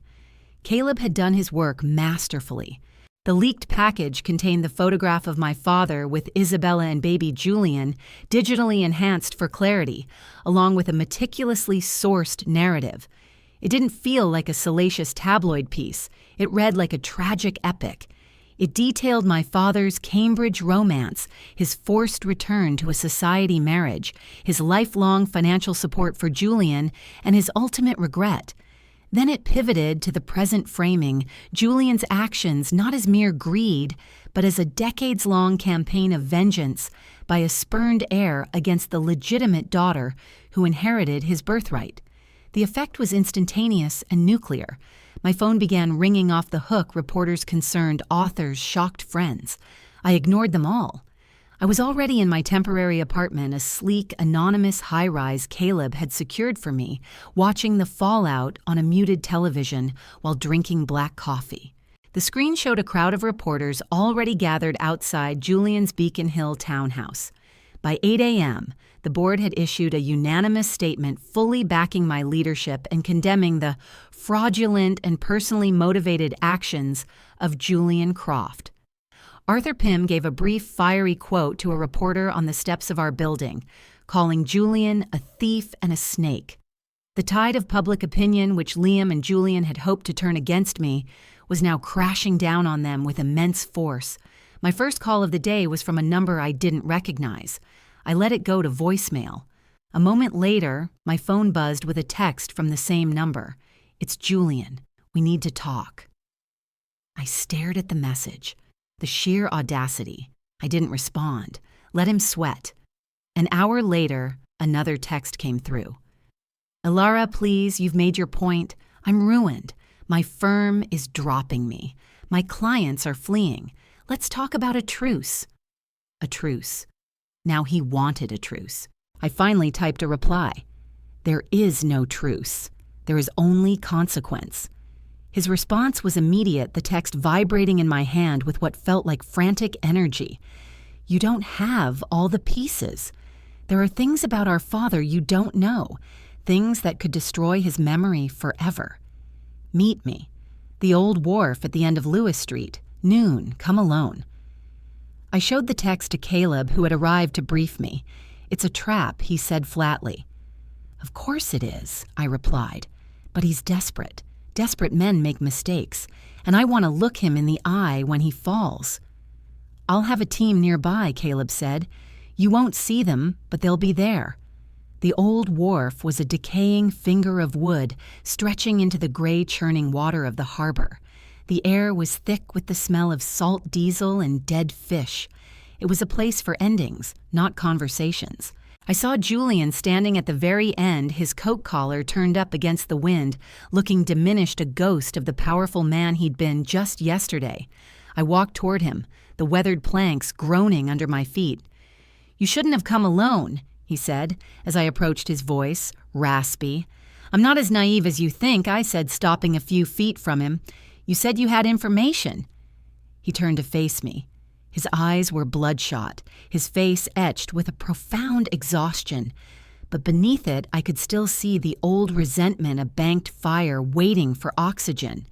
S1: Caleb had done his work masterfully. The leaked package contained the photograph of my father with Isabella and baby Julian, digitally enhanced for clarity, along with a meticulously sourced narrative. It didn't feel like a salacious tabloid piece. It read like a tragic epic. It detailed my father's Cambridge romance, his forced return to a society marriage, his lifelong financial support for Julian, and his ultimate regret. Then it pivoted to the present framing, Julian's actions not as mere greed, but as a decades-long campaign of vengeance by a spurned heir against the legitimate daughter who inherited his birthright. The effect was instantaneous and nuclear. My phone began ringing off the hook reporters concerned, authors, shocked friends. I ignored them all. I was already in my temporary apartment, a sleek, anonymous high-rise Caleb had secured for me, watching the fallout on a muted television while drinking black coffee. The screen showed a crowd of reporters already gathered outside Julian's Beacon Hill townhouse. By 8 a.m., the board had issued a unanimous statement fully backing my leadership and condemning the fraudulent and personally motivated actions of Julian Croft. Arthur Pym gave a brief, fiery quote to a reporter on the steps of our building, calling Julian a thief and a snake. The tide of public opinion which Liam and Julian had hoped to turn against me was now crashing down on them with immense force. My first call of the day was from a number I didn't recognize. I let it go to voicemail. A moment later, my phone buzzed with a text from the same number. "It's Julian. We need to talk." I stared at the message. The sheer audacity. I didn't respond. Let him sweat. An hour later, another text came through. "Ilara, please, you've made your point. I'm ruined. My firm is dropping me. My clients are fleeing. Let's talk about a truce." A truce. Now he wanted a truce. I finally typed a reply. "There is no truce. There is only consequence." His response was immediate, the text vibrating in my hand with what felt like frantic energy. "You don't have all the pieces. There are things about our father you don't know, things that could destroy his memory forever. Meet me. The old wharf at the end of Lewis Street. Noon, come alone. I showed the text to Caleb, who had arrived to brief me. It's a trap, he said flatly. Of course it is, I replied. But he's desperate. Desperate men make mistakes, and I want to look him in the eye when he falls. I'll have a team nearby, Caleb said. You won't see them, but they'll be there. The old wharf was a decaying finger of wood stretching into the gray churning water of the harbor. The air was thick with the smell of salt diesel and dead fish. It was a place for endings, not conversations. I saw Julian standing at the very end, his coat collar turned up against the wind, looking diminished, a ghost of the powerful man he'd been just yesterday. I walked toward him, the weathered planks groaning under my feet. You shouldn't have come alone, he said, as I approached his voice, raspy. I'm not as naive as you think, I said, stopping a few feet from him. You said you had information. He turned to face me. His eyes were bloodshot, his face etched with a profound exhaustion. But beneath it, I could still see the old resentment of banked fire waiting for oxygen.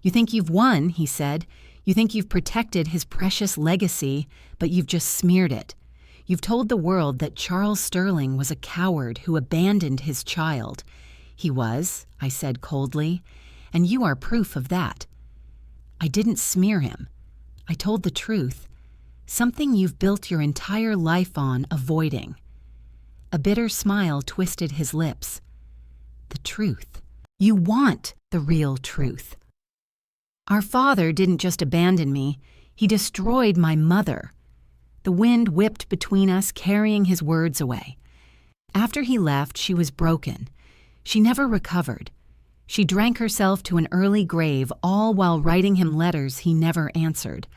S1: You think you've won, he said. You think you've protected his precious legacy, but you've just smeared it. You've told the world that Charles Sterling was a coward who abandoned his child. He was, I said coldly, and you are proof of that. I didn't smear him. I told the truth, something you've built your entire life on avoiding. A bitter smile twisted his lips. The truth. You want the real truth. Our father didn't just abandon me, he destroyed my mother. The wind whipped between us, carrying his words away. After he left, she was broken. She never recovered. She drank herself to an early grave, all while writing him letters he never answered.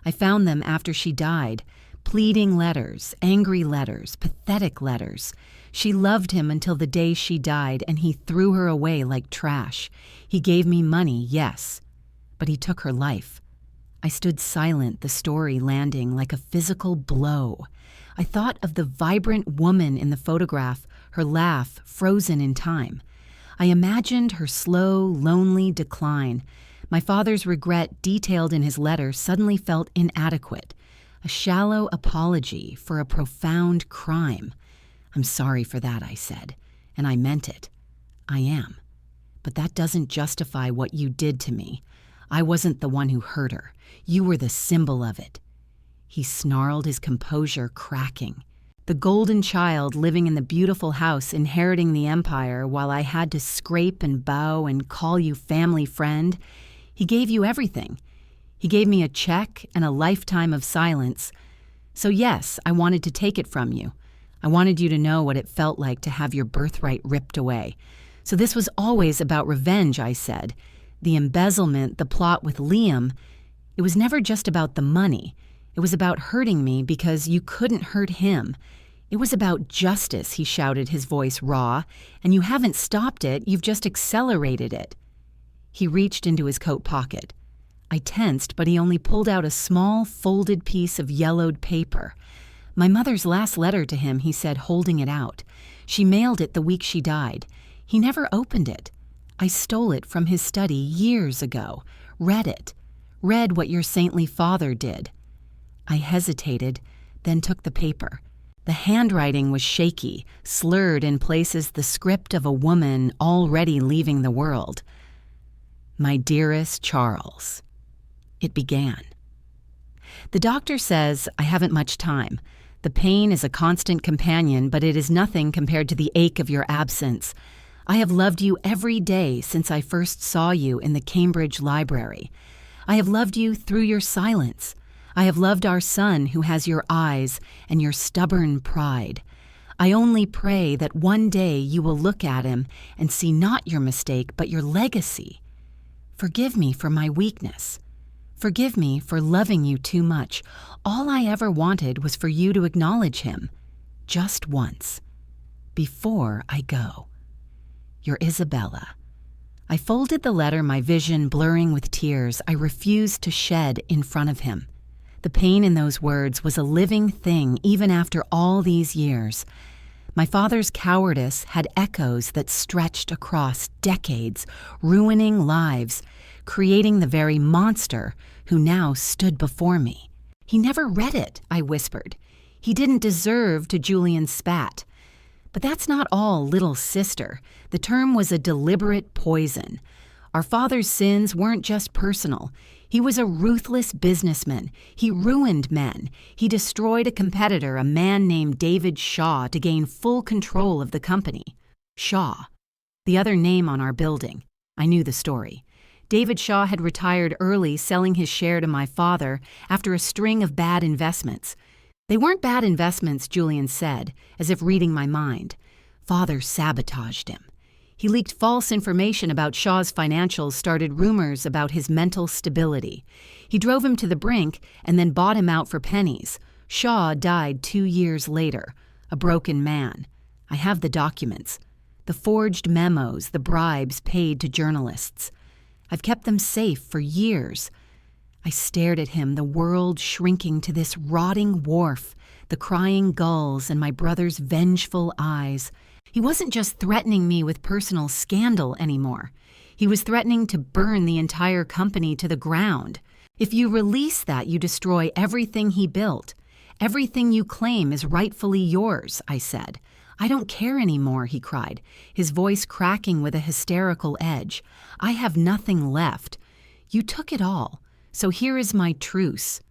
S1: I found them after she died, pleading letters, angry letters, pathetic letters. She loved him until the day she died, and he threw her away like trash. He gave me money, yes, but he took her life. I stood silent, the story landing like a physical blow. I thought of the vibrant woman in the photograph, her laugh frozen in time. I imagined her slow, lonely decline. My father's regret, detailed in his letter, suddenly felt inadequate. A shallow apology for a profound crime. I'm sorry for that, I said, and I meant it. I am. But that doesn't justify what you did to me. I wasn't the one who hurt her. You were the symbol of it. He snarled, his composure cracking. The golden child living in the beautiful house, inheriting the empire, while I had to scrape and bow and call you family friend. He gave you everything. He gave me a check and a lifetime of silence. So yes, I wanted to take it from you. I wanted you to know what it felt like to have your birthright ripped away. So this was always about revenge, I said. The embezzlement, the plot with Liam, it was never just about the money. It was about hurting me because you couldn't hurt him. It was about justice, he shouted, his voice raw, and you haven't stopped it, you've just accelerated it. He reached into his coat pocket. I tensed, but he only pulled out a small, folded piece of yellowed paper. My mother's last letter to him, he said, holding it out. She mailed it the week she died. He never opened it. I stole it from his study years ago, read it, read what your saintly father did. I hesitated, then took the paper. The handwriting was shaky, slurred in places, the script of a woman already leaving the world. My dearest Charles. It began. The doctor says I haven't much time. The pain is a constant companion, but it is nothing compared to the ache of your absence. I have loved you every day since I first saw you in the Cambridge Library. I have loved you through your silence. I have loved our son who has your eyes and your stubborn pride. I only pray that one day you will look at him and see not your mistake, but your legacy. Forgive me for my weakness. Forgive me for loving you too much. All I ever wanted was for you to acknowledge him, just once, before I go. Your Isabella. I folded the letter, my vision blurring with tears I refused to shed in front of him. The pain in those words was a living thing even after all these years. My father's cowardice had echoes that stretched across decades, ruining lives, creating the very monster who now stood before me. "He never read it," I whispered. "He didn't deserve to." Julian spat. "But that's not all, little sister. The term was a deliberate poison. Our father's sins weren't just personal. He was a ruthless businessman. He ruined men. He destroyed a competitor, a man named David Shaw, to gain full control of the company." Shaw, the other name on our building. I knew the story. David Shaw had retired early, selling his share to my father after a string of bad investments. "They weren't bad investments," Julian said, as if reading my mind. "Father sabotaged him. He leaked false information about Shaw's financials, started rumors about his mental stability. He drove him to the brink and then bought him out for pennies. Shaw died 2 years later, a broken man. I have the documents. The forged memos, the bribes paid to journalists. I've kept them safe for years." I stared at him, the world shrinking to this rotting wharf, the crying gulls and my brother's vengeful eyes. He wasn't just threatening me with personal scandal anymore. He was threatening to burn the entire company to the ground. "If you release that, you destroy everything he built. Everything you claim is rightfully yours," I said. "I don't care anymore," he cried, his voice cracking with a hysterical edge. "I have nothing left. You took it all, so here is my truce.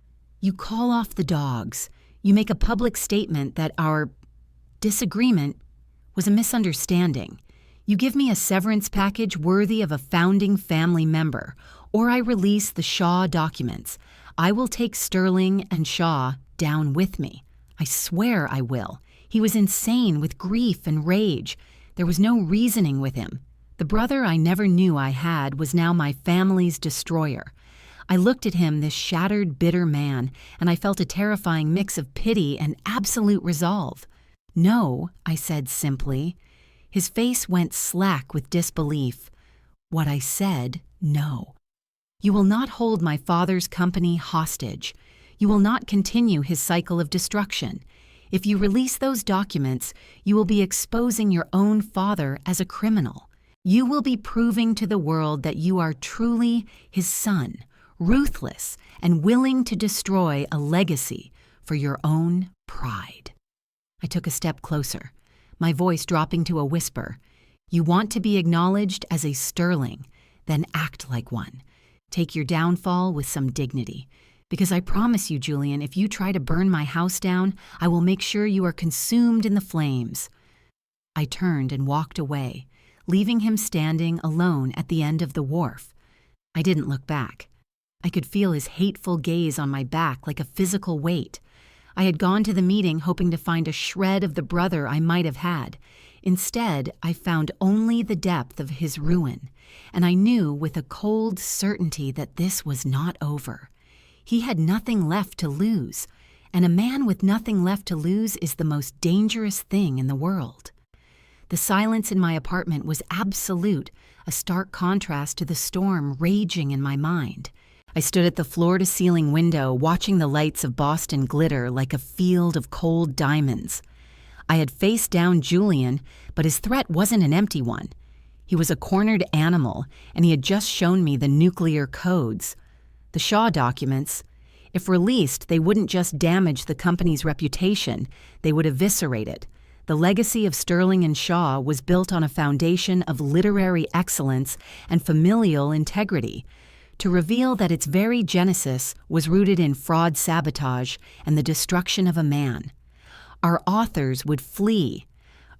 S1: You call off the dogs. You make a public statement that our disagreement was a misunderstanding. You give me a severance package worthy of a founding family member, or I release the Shaw documents. I will take Sterling and Shaw down with me. I swear I will." He was insane with grief and rage. There was no reasoning with him. The brother I never knew I had was now my family's destroyer. I looked at him, this shattered, bitter man, and I felt a terrifying mix of pity and absolute resolve. "No," I said simply. His face went slack with disbelief. What I said, no. "You will not hold my father's company hostage. You will not continue his cycle of destruction. If you release those documents, you will be exposing your own father as a criminal. You will be proving to the world that you are truly his son, ruthless and willing to destroy a legacy for your own pride." I took a step closer, my voice dropping to a whisper. "You want to be acknowledged as a Sterling, then act like one. Take your downfall with some dignity. Because I promise you, Julian, if you try to burn my house down, I will make sure you are consumed in the flames." I turned and walked away, leaving him standing alone at the end of the wharf. I didn't look back. I could feel his hateful gaze on my back like a physical weight. I had gone to the meeting hoping to find a shred of the brother I might have had. Instead, I found only the depth of his ruin, and I knew with a cold certainty that this was not over. He had nothing left to lose, and a man with nothing left to lose is the most dangerous thing in the world. The silence in my apartment was absolute, a stark contrast to the storm raging in my mind. I stood at the floor-to-ceiling window, watching the lights of Boston glitter like a field of cold diamonds. I had faced down Julian, but his threat wasn't an empty one. He was a cornered animal, and he had just shown me the nuclear codes. The Shaw documents, if released, they wouldn't just damage the company's reputation, they would eviscerate it. The legacy of Sterling and Shaw was built on a foundation of literary excellence and familial integrity. To reveal that its very genesis was rooted in fraud, sabotage, and the destruction of a man. Our authors would flee,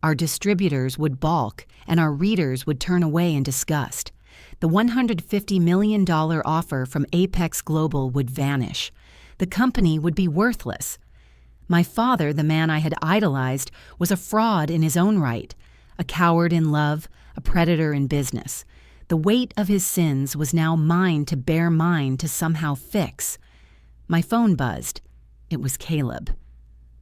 S1: our distributors would balk, and our readers would turn away in disgust. The $150 million offer from Apex Global would vanish. The company would be worthless. My father, the man I had idolized, was a fraud in his own right, a coward in love, a predator in business. The weight of his sins was now mine to bear, mine to somehow fix. My phone buzzed. It was Caleb.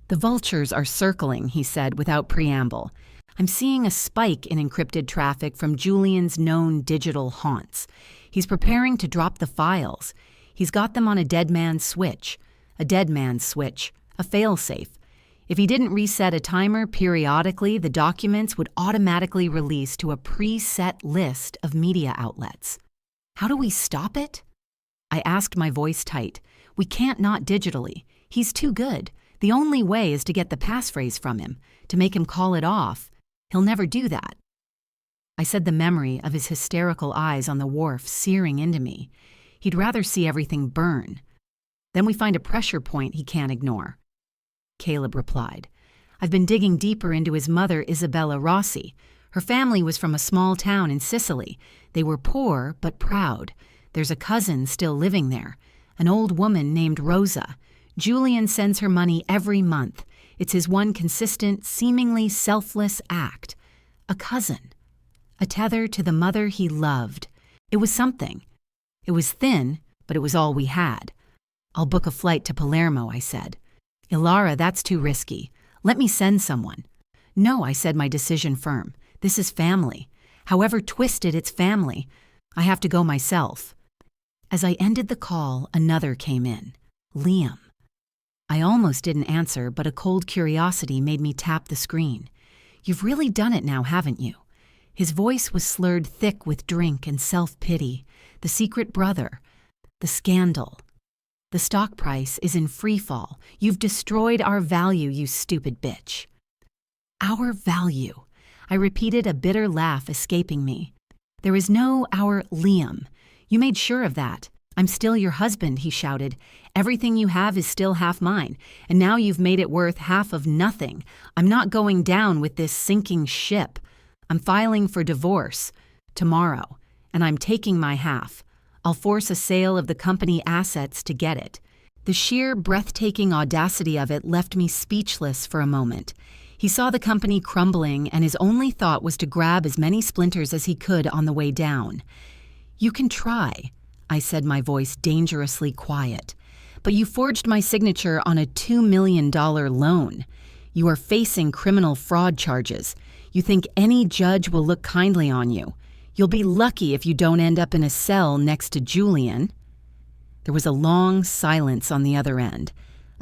S1: "The vultures are circling," he said without preamble. "I'm seeing a spike in encrypted traffic from Julian's known digital haunts. He's preparing to drop the files. He's got them on a dead man's switch, a failsafe. If he didn't reset a timer periodically, the documents would automatically release to a preset list of media outlets." How do we stop it? I asked, my voice tight. We can't not digitally. He's too good. The only way is to get the passphrase from him, to make him call it off. He'll never do that. I said, the memory of his hysterical eyes on the wharf searing into me. He'd rather see everything burn. Then we find a pressure point he can't ignore. Caleb replied, I've been digging deeper into his mother, Isabella Rossi. Her family was from a small town in Sicily. They were poor but proud. There's a cousin still living there, an old woman named Rosa. Julian sends her money every month. It's his one consistent, seemingly selfless act. A cousin. A tether to the mother he loved. It was something. It was thin, but it was all we had. I'll book a flight to Palermo, I said. Ilara, that's too risky. Let me send someone. No, I said, my decision firm. This is family. However twisted, it's family. I have to go myself. As I ended the call, another came in. Liam. I almost didn't answer, but a cold curiosity made me tap the screen. You've really done it now, haven't you? His voice was slurred thick with drink and self-pity. The secret brother. The scandal. The stock price is in free fall. You've destroyed our value, you stupid bitch. Our value. I repeated, a bitter laugh escaping me. There is no our Liam. You made sure of that. I'm still your husband, he shouted. Everything you have is still half mine, and now you've made it worth half of nothing. I'm not going down with this sinking ship. I'm filing for divorce tomorrow, and I'm taking my half. I'll force a sale of the company assets to get it. The sheer, breathtaking audacity of it left me speechless for a moment. He saw the company crumbling, and his only thought was to grab as many splinters as he could on the way down. You can try, I said, my voice dangerously quiet. But you forged my signature on a $2 million loan. You are facing criminal fraud charges. You think any judge will look kindly on you. You'll be lucky if you don't end up in a cell next to Julian. There was a long silence on the other end.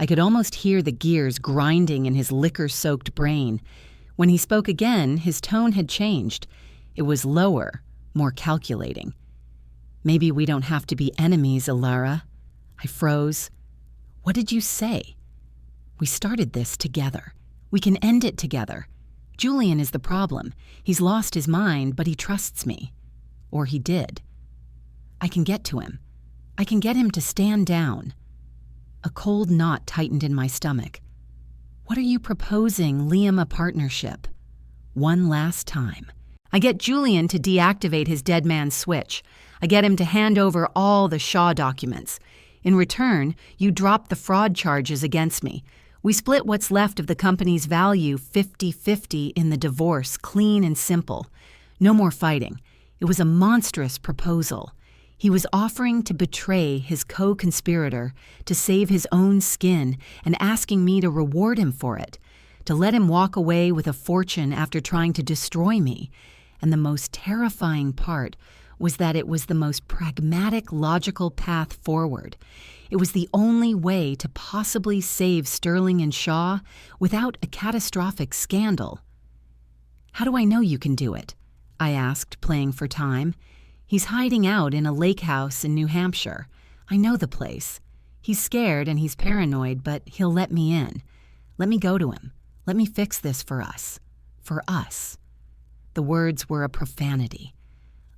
S1: I could almost hear the gears grinding in his liquor-soaked brain. When he spoke again, his tone had changed. It was lower, more calculating. Maybe we don't have to be enemies, Ilara. I froze. What did you say? We started this together. We can end it together. Julian is the problem. He's lost his mind, but he trusts me. Or he did. I can get to him. I can get him to stand down. A cold knot tightened in my stomach. What are you proposing, Liam, a partnership? One last time. I get Julian to deactivate his dead man's switch. I get him to hand over all the Shaw documents. In return, you drop the fraud charges against me. We split what's left of the company's value 50-50 in the divorce, clean and simple. No more fighting. It was a monstrous proposal. He was offering to betray his co-conspirator to save his own skin and asking me to reward him for it, to let him walk away with a fortune after trying to destroy me. And the most terrifying part was that it was the most pragmatic, logical path forward. It was the only way to possibly save Sterling and Shaw without a catastrophic scandal. How do I know you can do it? I asked, playing for time. He's hiding out in a lake house in New Hampshire. I know the place. He's scared and he's paranoid, but he'll let me in. Let me go to him. Let me fix this for us. For us. The words were a profanity.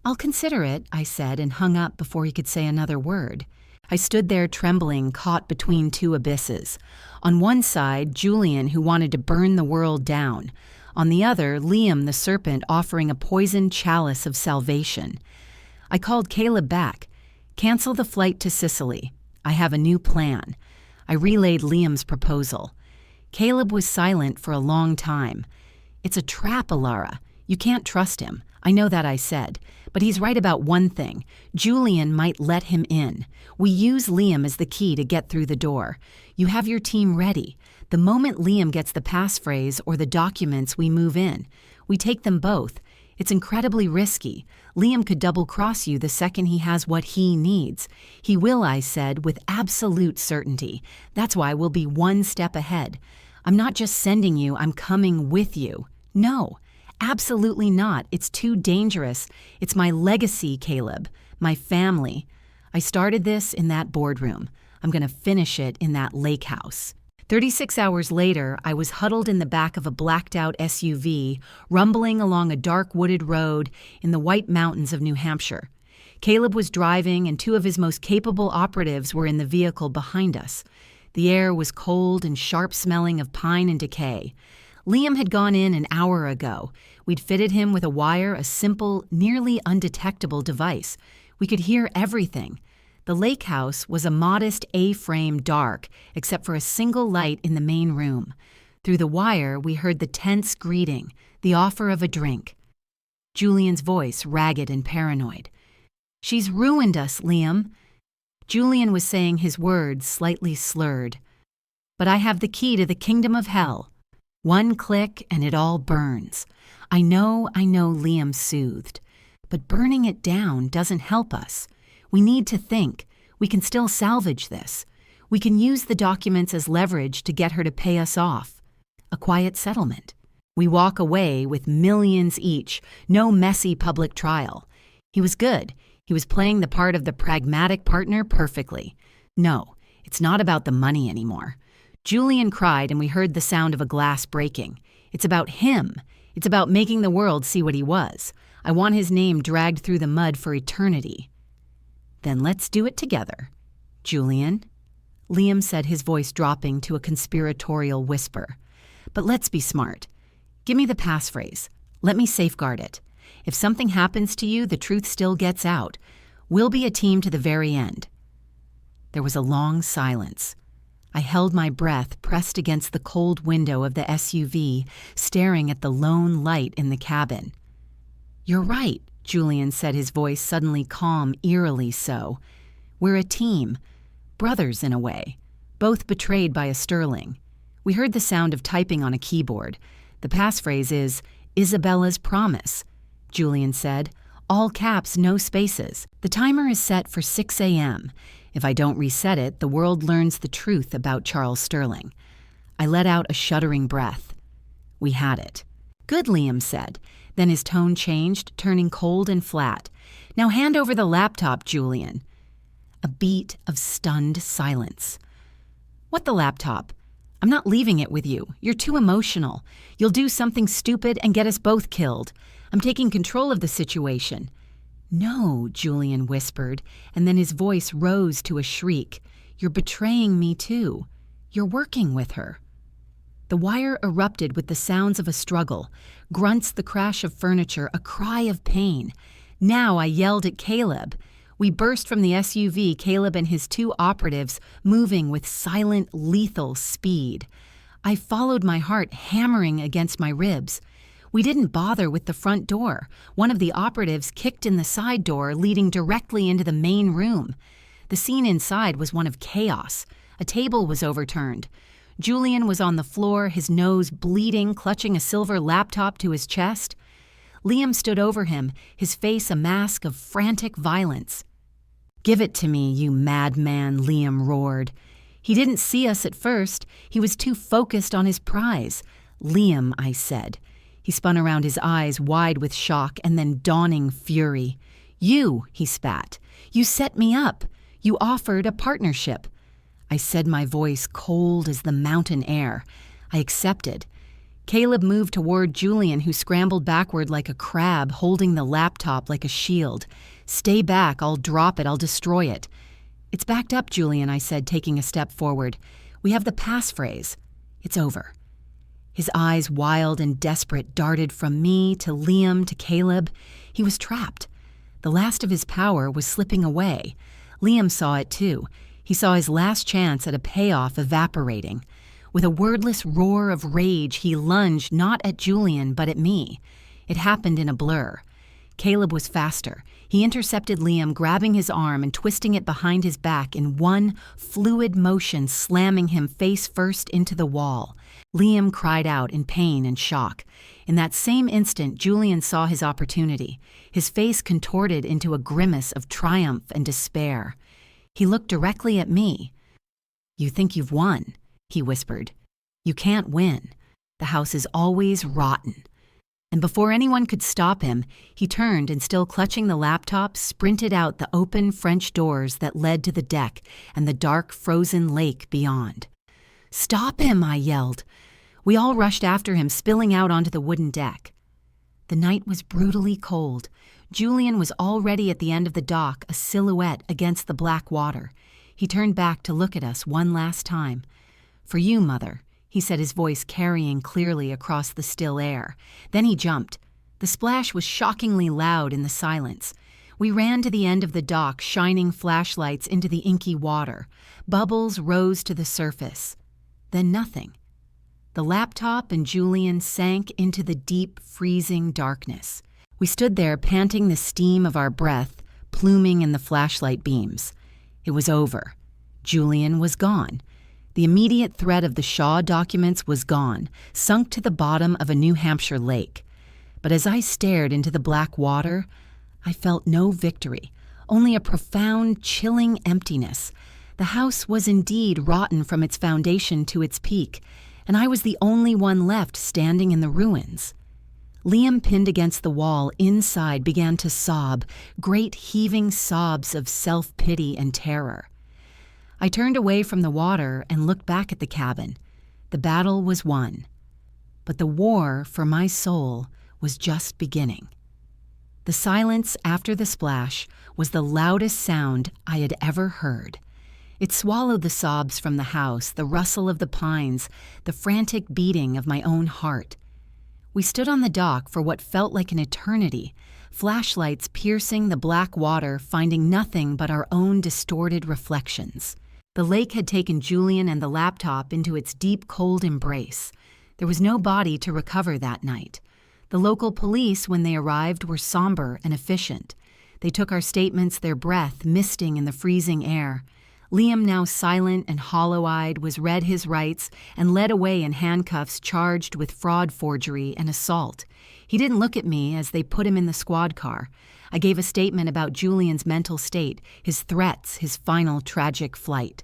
S1: I'll consider it, I said, and hung up before he could say another word. I stood there trembling, caught between two abysses. On one side, Julian, who wanted to burn the world down. On the other, Liam the serpent offering a poisoned chalice of salvation. I called Caleb back. Cancel the flight to Sicily. I have a new plan. I relayed Liam's proposal. Caleb was silent for a long time. It's a trap, Ilara. You can't trust him. I know that, I said. But he's right about one thing. Julian might let him in. We use Liam as the key to get through the door. You have your team ready. The moment Liam gets the passphrase or the documents, we move in. We take them both. It's incredibly risky. Liam could double-cross you the second he has what he needs. He will, I said, with absolute certainty. That's why we'll be one step ahead. I'm not just sending you, I'm coming with you. No, absolutely not. It's too dangerous. It's my legacy, Caleb. my family. I started this in that boardroom. I'm going to finish it in that lake house. 36 hours later, I was huddled in the back of a blacked-out SUV, rumbling along a dark wooded road in the White Mountains of New Hampshire. Caleb was driving, and two of his most capable operatives were in the vehicle behind us. The air was cold and sharp-smelling of pine and decay. Liam had gone in an hour ago. We'd fitted him with a wire, a simple, nearly undetectable device. We could hear everything. The lake house was a modest A-frame dark, except for a single light in the main room. Through the wire, we heard the tense greeting, the offer of a drink. Julian's voice, ragged and paranoid. "She's ruined us, Liam." Julian was saying his words slightly slurred. "But I have the key to the kingdom of hell. One click and it all burns." I know, Liam soothed. "But burning it down doesn't help us. We need to think. We can still salvage this. We can use the documents as leverage to get her to pay us off. A quiet settlement. We walk away with millions each, no messy public trial." He was good. He was playing the part of the pragmatic partner perfectly. "No, it's not about the money anymore." Julian cried, and we heard the sound of a glass breaking. "It's about him. It's about making the world see what he was. I want his name dragged through the mud for eternity." "Then let's do it together, Julian," Liam said, his voice dropping to a conspiratorial whisper. "But let's be smart. Give me the passphrase. Let me safeguard it. If something happens to you, the truth still gets out. We'll be a team to the very end." There was a long silence. I held my breath, pressed against the cold window of the SUV, staring at the lone light in the cabin. "You're right," Julian said, his voice suddenly calm, eerily so. "We're a team. Brothers in a way. Both betrayed by a Sterling." We heard the sound of typing on a keyboard. "The passphrase is, Isabella's promise," Julian said. "All caps, no spaces. The timer is set for 6 a.m. If I don't reset it, the world learns the truth about Charles Sterling." I let out a shuddering breath. We had it. "Good," Liam said. Then his tone changed, turning cold and flat. "Now hand over the laptop, Julian." A beat of stunned silence. "What the laptop? I'm not leaving it with you. You're too emotional. You'll do something stupid and get us both killed. I'm taking control of the situation." "No," Julian whispered, and then his voice rose to a shriek. "You're betraying me too. You're working with her." The wire erupted with the sounds of a struggle, grunts, the crash of furniture, a cry of pain. Now I yelled at Caleb. We burst from the SUV, Caleb and his two operatives moving with silent, lethal speed. I followed, my heart hammering against my ribs. We didn't bother with the front door. One of the operatives kicked in the side door, leading directly into the main room. The scene inside was one of chaos. A table was overturned. Julian was on the floor, his nose bleeding, clutching a silver laptop to his chest. Liam stood over him, his face a mask of frantic violence. "Give it to me, you madman," Liam roared. He didn't see us at first. He was too focused on his prize. "Liam," I said. He spun around, his eyes wide with shock and then dawning fury. "You," he spat. "You set me up. You offered a partnership." I said, my voice cold as the mountain air. I accepted. Caleb moved toward Julian, who scrambled backward like a crab, holding the laptop like a shield. "Stay back. I'll drop it. I'll destroy it." "It's backed up, Julian," I said, taking a step forward. "We have the passphrase. It's over." His eyes, wild and desperate, darted from me to Liam to Caleb. He was trapped. The last of his power was slipping away. Liam saw it too. He saw his last chance at a payoff evaporating. With a wordless roar of rage, he lunged not at Julian but at me. It happened in a blur. Caleb was faster. He intercepted Liam, grabbing his arm and twisting it behind his back in one fluid motion, slamming him face first into the wall. Liam cried out in pain and shock. In that same instant, Julian saw his opportunity. His face contorted into a grimace of triumph and despair. He looked directly at me. "You think you've won," he whispered. "You can't win. The house is always rotten." And before anyone could stop him, he turned and, still clutching the laptop, sprinted out the open French doors that led to the deck and the dark, frozen lake beyond. "Stop him!" I yelled. We all rushed after him, spilling out onto the wooden deck. The night was brutally cold. Julian was already at the end of the dock, a silhouette against the black water. He turned back to look at us one last time. "For you, Mother," he said, his voice carrying clearly across the still air. Then he jumped. The splash was shockingly loud in the silence. We ran to the end of the dock, shining flashlights into the inky water. Bubbles rose to the surface. Then nothing. The laptop and Julian sank into the deep, freezing darkness. We stood there, panting the steam of our breath, pluming in the flashlight beams. It was over. Julian was gone. The immediate threat of the Shaw documents was gone, sunk to the bottom of a New Hampshire lake. But as I stared into the black water, I felt no victory, only a profound, chilling emptiness. The house was indeed rotten from its foundation to its peak, and I was the only one left standing in the ruins. Liam, pinned against the wall inside, began to sob, great heaving sobs of self-pity and terror. I turned away from the water and looked back at the cabin. The battle was won. But the war for my soul was just beginning. The silence after the splash was the loudest sound I had ever heard. It swallowed the sobs from the house, the rustle of the pines, the frantic beating of my own heart. We stood on the dock for what felt like an eternity, flashlights piercing the black water, finding nothing but our own distorted reflections. The lake had taken Julian and the laptop into its deep, cold embrace. There was no body to recover that night. The local police, when they arrived, were somber and efficient. They took our statements, their breath misting in the freezing air. Liam, now silent and hollow-eyed, was read his rights and led away in handcuffs, charged with fraud, forgery, and assault. He didn't look at me as they put him in the squad car. I gave a statement about Julian's mental state, his threats, his final tragic flight.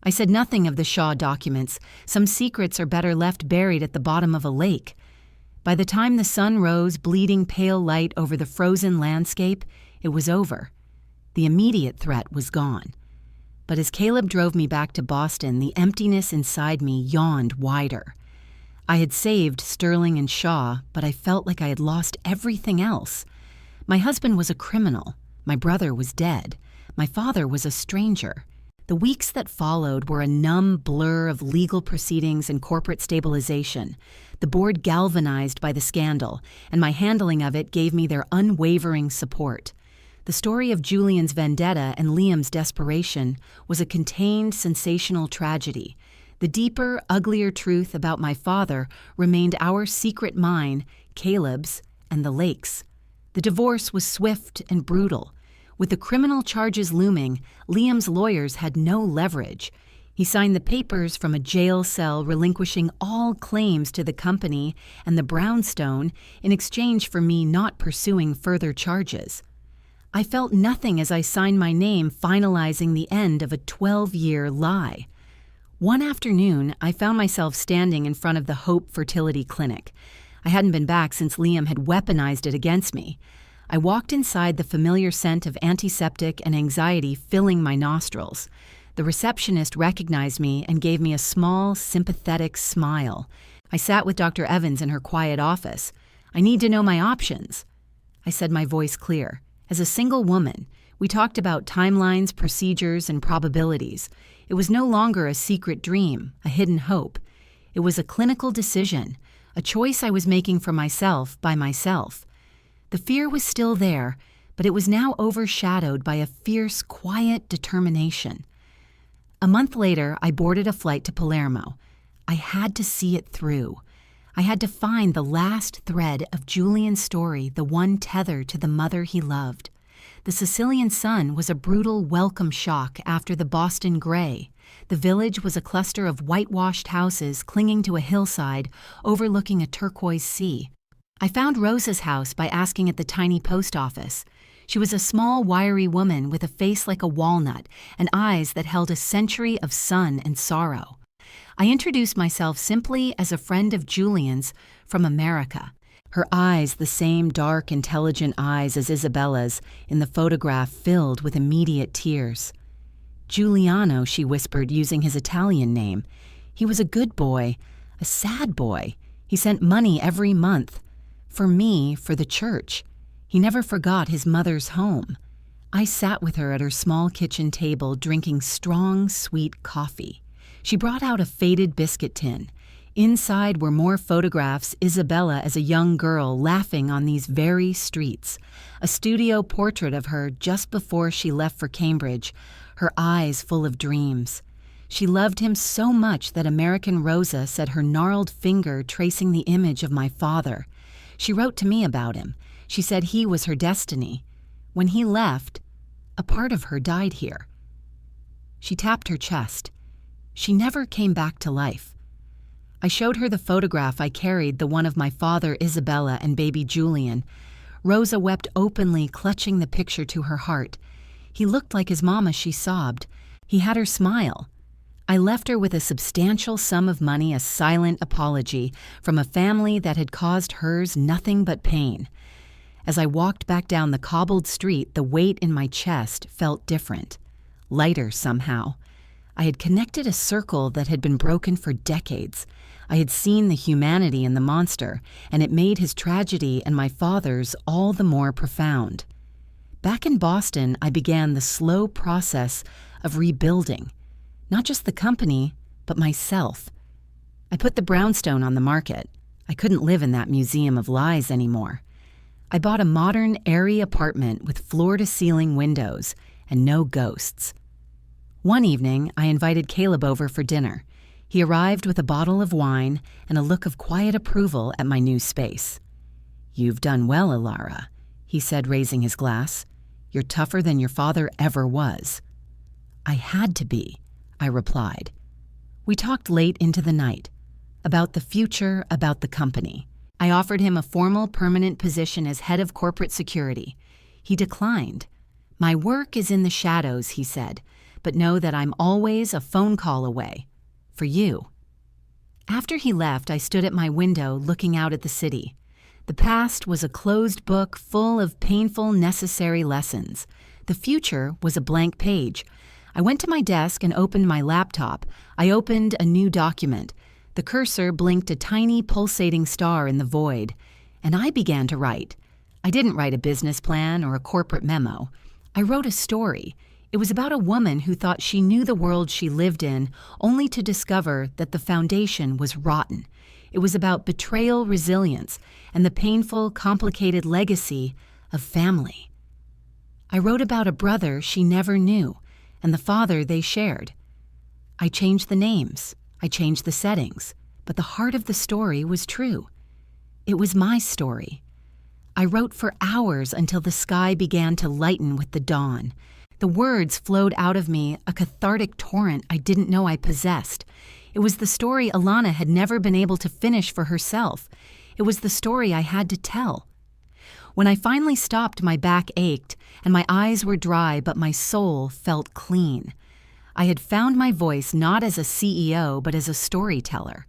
S1: I said nothing of the Shaw documents. Some secrets are better left buried at the bottom of a lake. By the time the sun rose, bleeding pale light over the frozen landscape, it was over. The immediate threat was gone. But as Caleb drove me back to Boston, the emptiness inside me yawned wider. I had saved Sterling and Shaw, but I felt like I had lost everything else. My husband was a criminal. My brother was dead. My father was a stranger. The weeks that followed were a numb blur of legal proceedings and corporate stabilization. The board galvanized by the scandal, and my handling of it gave me their unwavering support. The story of Julian's vendetta and Liam's desperation was a contained, sensational tragedy. The deeper, uglier truth about my father remained our secret mine, Caleb's, and the lake's. The divorce was swift and brutal. With the criminal charges looming, Liam's lawyers had no leverage. He signed the papers from a jail cell relinquishing all claims to the company and the brownstone in exchange for me not pursuing further charges. I felt nothing as I signed my name, finalizing the end of a 12-year lie. One afternoon, I found myself standing in front of the Hope Fertility Clinic. I hadn't been back since Liam had weaponized it against me. I walked inside, the familiar scent of antiseptic and anxiety filling my nostrils. The receptionist recognized me and gave me a small, sympathetic smile. I sat with Dr. Evans in her quiet office. "I need to know my options," I said, my voice clear. As a single woman, we talked about timelines, procedures, and probabilities. It was no longer a secret dream, a hidden hope. It was a clinical decision, a choice I was making for myself by myself. The fear was still there, but it was now overshadowed by a fierce, quiet determination. A month later, I boarded a flight to Palermo. I had to see it through. I had to find the last thread of Julian's story, the one tether to the mother he loved. The Sicilian sun was a brutal welcome shock after the Boston gray. The village was a cluster of whitewashed houses clinging to a hillside overlooking a turquoise sea. I found Rosa's house by asking at the tiny post office. She was a small, wiry woman with a face like a walnut and eyes that held a century of sun and sorrow. I introduced myself simply as a friend of Julian's from America. Her eyes, the same dark, intelligent eyes as Isabella's in the photograph, filled with immediate tears. Giuliano, she whispered, using his Italian name. He was a good boy, a sad boy. He sent money every month. For me, for the church. He never forgot his mother's home. I sat with her at her small kitchen table, drinking strong, sweet coffee. She brought out a faded biscuit tin. Inside were more photographs, Isabella as a young girl laughing on these very streets. A studio portrait of her just before she left for Cambridge, her eyes full of dreams. She loved him so much that American Rosa said her gnarled finger tracing the image of my father. She wrote to me about him. She said he was her destiny. When he left, a part of her died here. She tapped her chest. She never came back to life. I showed her the photograph I carried, the one of my father, Isabella, and baby Julian. Rosa wept openly, clutching the picture to her heart. He looked like his mama, she sobbed. He had her smile. I left her with a substantial sum of money, a silent apology from a family that had caused hers nothing but pain. As I walked back down the cobbled street, the weight in my chest felt different, lighter somehow. I had connected a circle that had been broken for decades. I had seen the humanity in the monster, and it made his tragedy and my father's all the more profound. Back in Boston, I began the slow process of rebuilding, not just the company, but myself. I put the brownstone on the market. I couldn't live in that museum of lies anymore. I bought a modern, airy apartment with floor-to-ceiling windows and no ghosts. One evening, I invited Caleb over for dinner. He arrived with a bottle of wine and a look of quiet approval at my new space. "You've done well, Ilara," he said, raising his glass. "You're tougher than your father ever was." "I had to be," I replied. We talked late into the night, about the future, about the company. I offered him a formal, permanent position as head of corporate security. He declined. "My work is in the shadows," he said, "but know that I'm always a phone call away. For you." After he left, I stood at my window looking out at the city. The past was a closed book full of painful, necessary lessons. The future was a blank page. I went to my desk and opened my laptop. I opened a new document. The cursor blinked a tiny, pulsating star in the void, and I began to write. I didn't write a business plan or a corporate memo. I wrote a story. It was about a woman who thought she knew the world she lived in, only to discover that the foundation was rotten. It was about betrayal, resilience, and the painful, complicated legacy of family. I wrote about a brother she never knew, and the father they shared. I changed the names. I changed the settings, but the heart of the story was true. It was my story. I wrote for hours until the sky began to lighten with the dawn. The words flowed out of me, a cathartic torrent I didn't know I possessed. It was the story Alana had never been able to finish for herself. It was the story I had to tell. When I finally stopped, my back ached, and my eyes were dry, but my soul felt clean. I had found my voice not as a CEO, but as a storyteller.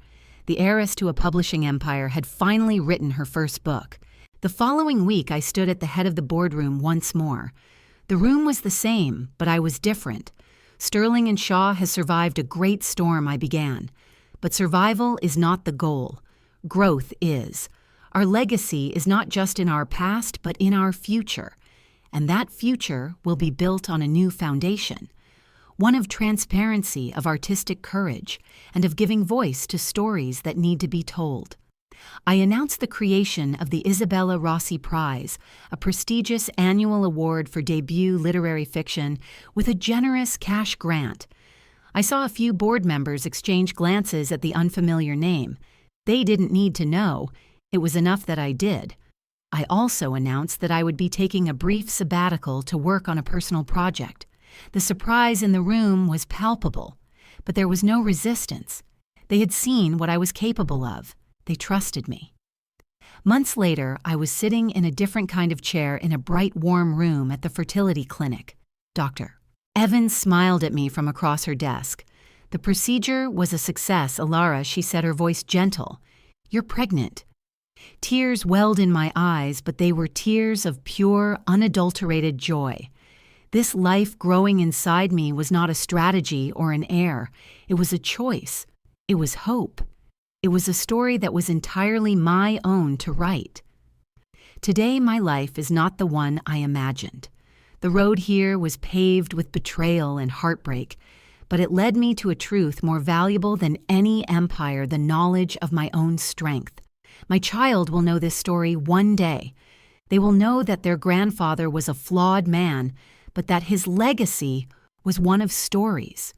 S1: The heiress to a publishing empire had finally written her first book. The following week, I stood at the head of the boardroom once more. The room was the same, but I was different. Sterling and Shaw has survived a great storm, I began. But survival is not the goal. Growth is. Our legacy is not just in our past, but in our future. And that future will be built on a new foundation. One of transparency, of artistic courage, and of giving voice to stories that need to be told. I announced the creation of the Isabella Rossi Prize, a prestigious annual award for debut literary fiction, with a generous cash grant. I saw a few board members exchange glances at the unfamiliar name. They didn't need to know. It was enough that I did. I also announced that I would be taking a brief sabbatical to work on a personal project. The surprise in the room was palpable, but there was no resistance. They had seen what I was capable of. They trusted me. Months later, I was sitting in a different kind of chair in a bright, warm room at the fertility clinic. Dr. Evans smiled at me from across her desk. "The procedure was a success, Ilara," she said, her voice gentle. "You're pregnant. Tears welled in my eyes, but they were tears of pure, unadulterated joy. This life growing inside me was not a strategy or an error. It was a choice. It was hope. It was a story that was entirely my own to write. Today, my life is not the one I imagined. The road here was paved with betrayal and heartbreak, but it led me to a truth more valuable than any empire, the knowledge of my own strength. My child will know this story one day. They will know that their grandfather was a flawed man, but that his legacy was one of stories.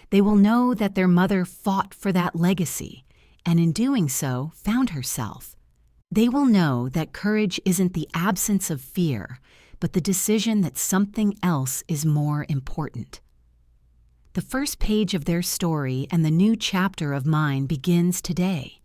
S1: They will know that their mother fought for that legacy, and in doing so, found herself. They will know that courage isn't the absence of fear, but the decision that something else is more important. The first page of their story and the new chapter of mine begins today.